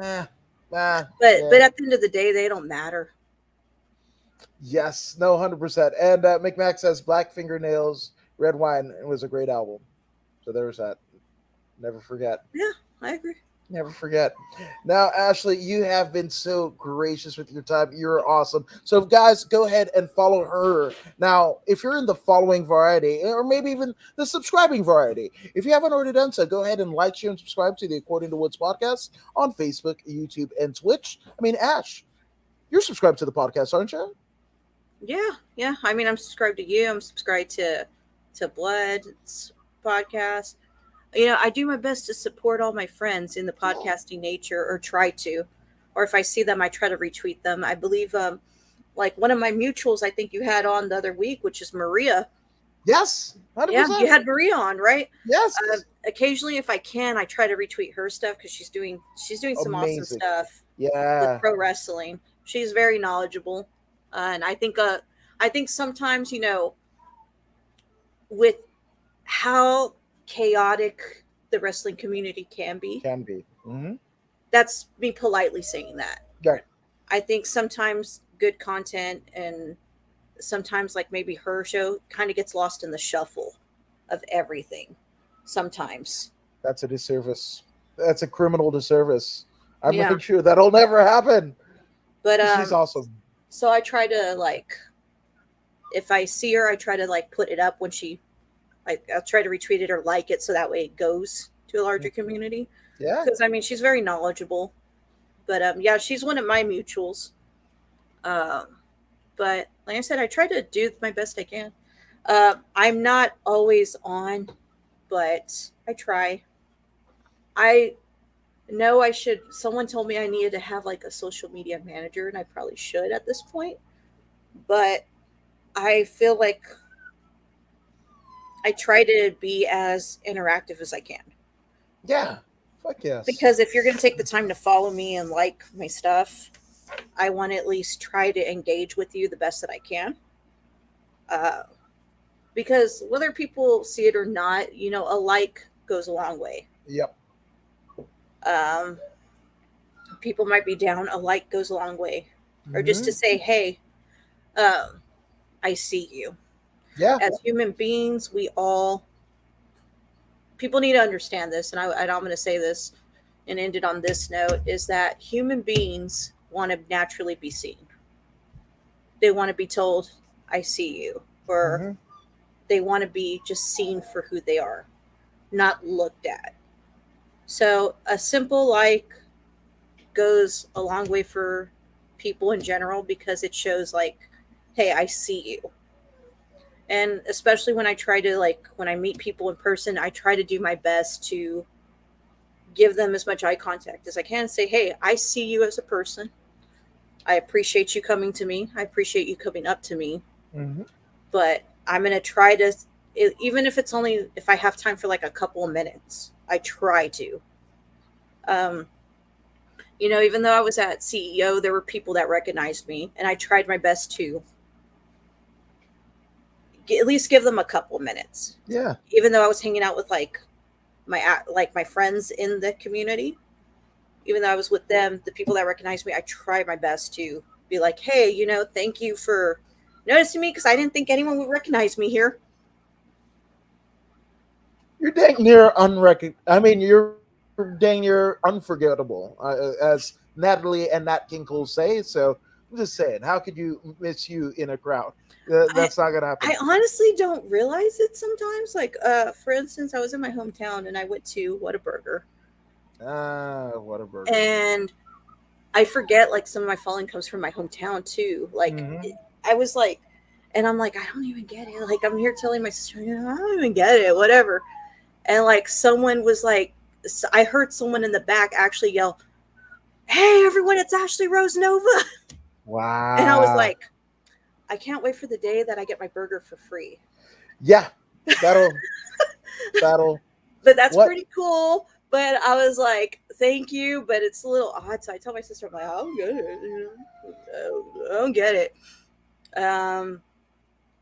eh, nah, but yeah. at the end of the day, they don't matter. Yes, no, 100%. And McMax says Black Fingernails, Red Wine was a great album. So there's that. Never forget. Yeah, I agree. Never forget. Now, Ashley, you have been so gracious with your time. You're awesome. So, guys, go ahead and follow her. Now, if you're in the following variety, or maybe even the subscribing variety, if you haven't already done so, go ahead and like, share, and subscribe to the According to Woods podcast on Facebook, YouTube, and Twitch. I mean, Ash, you're subscribed to the podcast, aren't you? Yeah, yeah. I mean, I'm subscribed to you. I'm subscribed to Blood's podcast. I do my best to support all my friends in the podcasting nature, or try to. Or if I see them, I try to retweet them. I believe, like one of my mutuals, I think you had on the other week, which is Maria. Yes, Yeah, you 100%. had Maria on, right? Yes. Occasionally, if I can, I try to retweet her stuff because she's doing some awesome Amazing. stuff with Yeah. pro wrestling. She's very knowledgeable, and I think sometimes with how chaotic the wrestling community can be. Can be. That's me politely saying that. Right. I think sometimes good content and sometimes like maybe her show kind of gets lost in the shuffle of everything. Sometimes. That's a disservice. That's a criminal disservice. I Yeah. make sure that'll never happen. But She's awesome. so I try to like if I see her, I try to like put it up when I'll try to retweet it or like it so that way it goes to a larger community. Yeah. Because I mean she's very knowledgeable. But yeah, she's one of my mutuals. Um but like I said, I try to do my best I can. I'm not always on, but I try. I know I should. Someone told me I needed to have like a social media manager, and I probably should at this point. But I feel like I try to be as interactive as I can. Yeah. Fuck yes. Because if you're going to take the time to follow me and like my stuff, I want to at least try to engage with you the best that I can. Uh, because whether people see it or not, a like goes a long way. Yep. Um, People might be down, a like goes a long way. Or just to say, hey, I see you. Yeah. As human beings, people need to understand this, and I'm going to say this and end it on this note, is that human beings want to naturally be seen. They want to be told, I see you. Or they want to be just seen for who they are, not looked at. So a simple like goes a long way for people in general because it shows like, hey, I see you. And especially when when I meet people in person, I try to do my best to give them as much eye contact as I can. Say, hey, I see you as a person. I appreciate you coming to me. I appreciate you coming up to me. But I'm going to try to, even if it's only, if I have time for like a couple of minutes, I try to. Even though I was at CEO, there were people that recognized me, and I tried my best to at least give them a couple of minutes. Yeah. Even though I was hanging out with my friends in the community, even though I was with them, the people that recognized me, I tried my best to be like, hey, thank you for noticing me because I didn't think anyone would recognize me here. You're dang near I mean, you're dang near unforgettable, as Natalie and Nat King Cole say. So I'm just saying, how could you miss you in a crowd? That's not gonna happen. I honestly don't realize it sometimes. Like, for instance, I was in my hometown and I went to Whataburger. Whataburger. And I forget, like, some of my following comes from my hometown too. Like, I was like, and I'm like, I don't even get it. Like, I'm here telling my sister, I don't even get it, whatever. And like, someone was like, I heard someone in the back actually yell, hey, everyone, it's Ashley Rose Nova. Wow. And I was like, I can't wait for the day that I get my burger for free. Yeah, that'll. But that's pretty cool. But I was like, thank you, but it's a little odd. So I tell my sister, I'm like, I don't get it. I don't get it.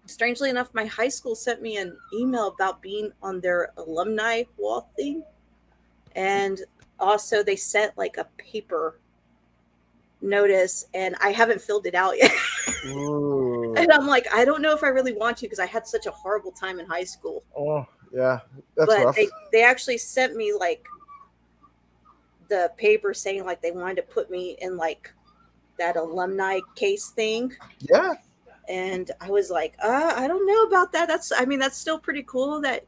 Strangely enough, my high school sent me an email about being on their alumni wall thing. And also they sent like a paper notice, and I haven't filled it out yet. And I'm like, I don't know if I really want to because I had such a horrible time in high school. Oh yeah, that's rough. They actually sent me like the paper saying like they wanted to put me in like that alumni case thing. Yeah. And I was like, I don't know about that. I mean, that's still pretty cool that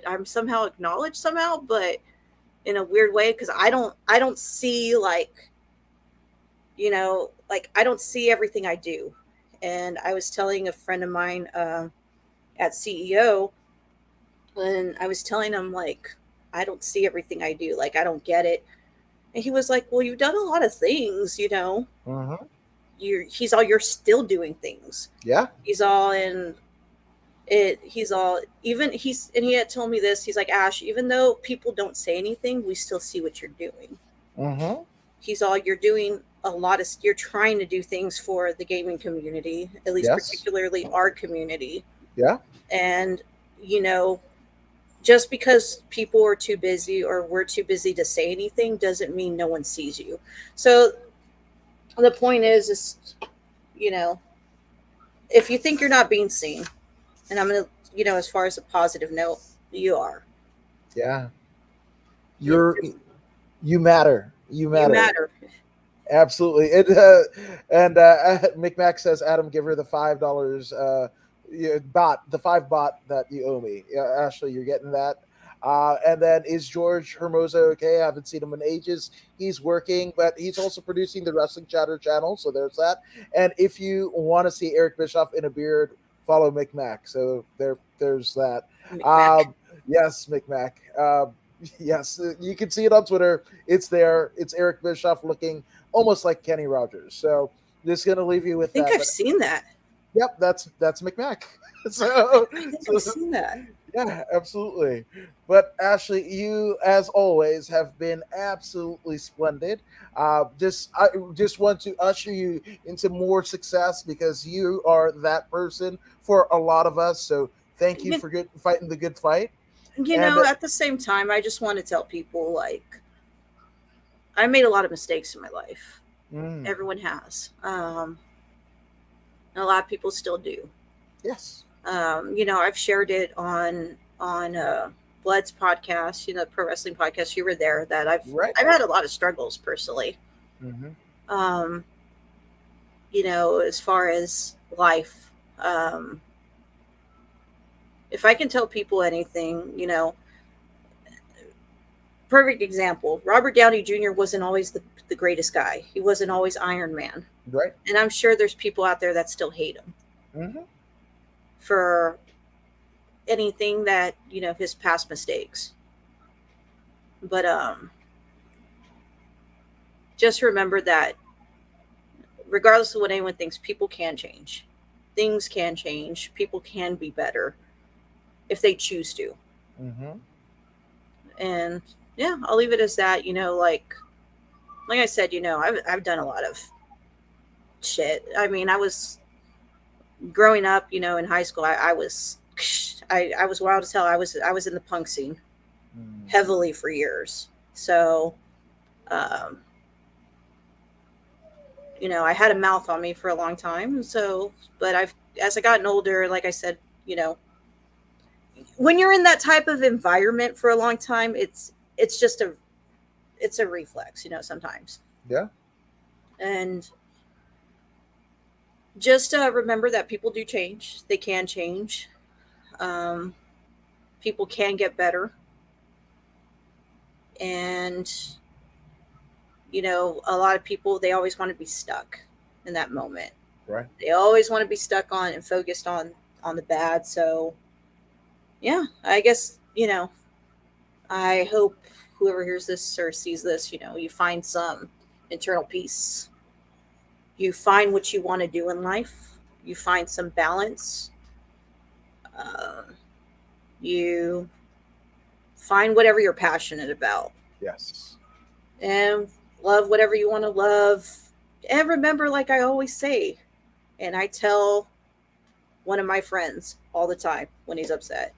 I'm somehow acknowledged somehow, but in a weird way, because I don't see like, like I don't see everything I do. And I was telling a friend of mine at CEO, and I was telling him like I don't see everything I do, like I don't get it. And he was like, well, you've done a lot of things. Mm-hmm. You're still doing things. Yeah. He's all in it. He's all even he's and he had told me this. He's like, Ash, even though people don't say anything, we still see what you're doing. Mm-hmm. He's all, you're doing a lot of, you're trying to do things for the gaming community, at least Yes. particularly our community. Yeah. And you know just because people are too busy or we're too busy to say anything doesn't mean no one sees you. So the point is you know if you think you're not being seen, and I'm gonna, as far as a positive note, you are. Yeah. You, You're you matter. You you matter. matter. Absolutely. And McMac says, Adam, give her the $5 bot, the 5 bot that you owe me. Yeah, Ashley, you're getting that. And then is George Hermosa okay? I haven't seen him in ages. He's working, but he's also producing the Wrestling Chatter channel. So there's that. And if you want to see Eric Bischoff in a beard, follow McMac. So there's that. McMac. Um, yes, McMac. Yes, you can see it on Twitter. It's there. It's Eric Bischoff looking almost like Kenny Rogers. So just gonna leave you I with think that. I've But seen that. yep, that's McMac. so, I think I've so seen that. yeah, absolutely. But Ashley, you as always have been absolutely splendid. I just want to usher you into more success because you are that person for a lot of us. So thank you You, for fighting the good fight. you And know, at the same time, I just want to tell people like I made a lot of mistakes in my life. mm, Everyone has. And a lot of people still do. yes, I've shared it on Blood's podcast, pro wrestling podcast. You were there. That right. I've had a lot of struggles personally. Hmm. Um, as far as life. Um, if I can tell people anything, perfect example. Robert Downey Jr. wasn't always the greatest guy. He wasn't always Iron Man, Right. and I'm sure there's people out there that still hate him Hmm. for anything that his past mistakes. But just remember that regardless of what anyone thinks, people can change. Things can change. People can be better if they choose to. Hmm. And yeah, I'll leave it as that. Like I said, I've done a lot of shit. I mean, I was growing up, in high school. I was I was wild as hell. I was in the punk scene heavily for years. So, um, I had a mouth on me for a long time. So, but as I gotten older, like I said, when you're in that type of environment for a long time, it's just it's a reflex, sometimes. Yeah. And just remember that people do change. They can change. Um, People can get better. And, a lot of people, they always want to be stuck in that moment. Right. They always want to be stuck on and focused on the bad. So, yeah, I guess, I hope whoever hears this or sees this, you find some internal peace. You find what you want to do in life. You find some balance. Uh, you find whatever you're passionate about Yes. and love whatever you want to love. And remember, like I always say, and I tell one of my friends all the time when he's upset,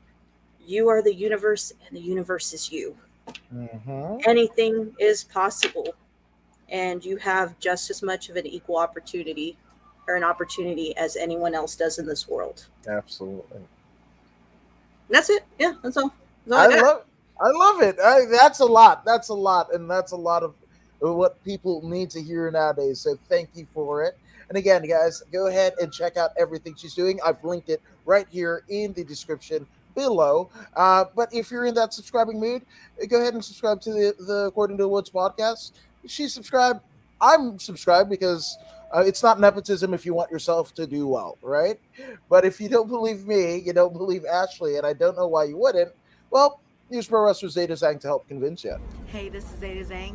you are the universe and the universe is you. Hmm. Anything is possible, and you have just as much of an equal opportunity or an opportunity as anyone else does in this world. Absolutely. And that's it. Yeah, that's all. That's all I I got. love I love it. That's a lot. That's a lot, and that's a lot of what people need to hear nowadays. So thank you for it. And again, guys, go ahead and check out everything she's doing. I've linked it right here in the description below. But if you're in that subscribing mood, go ahead and subscribe to the According to Woods podcast. She's subscribed. I'm subscribed because it's not nepotism if you want yourself to do well, right? But if you don't believe me, you don't believe Ashley, and I don't know why you wouldn't, well, use Pro Wrestler Zeta Zang to help convince you. Hey, this is Zeta Zang.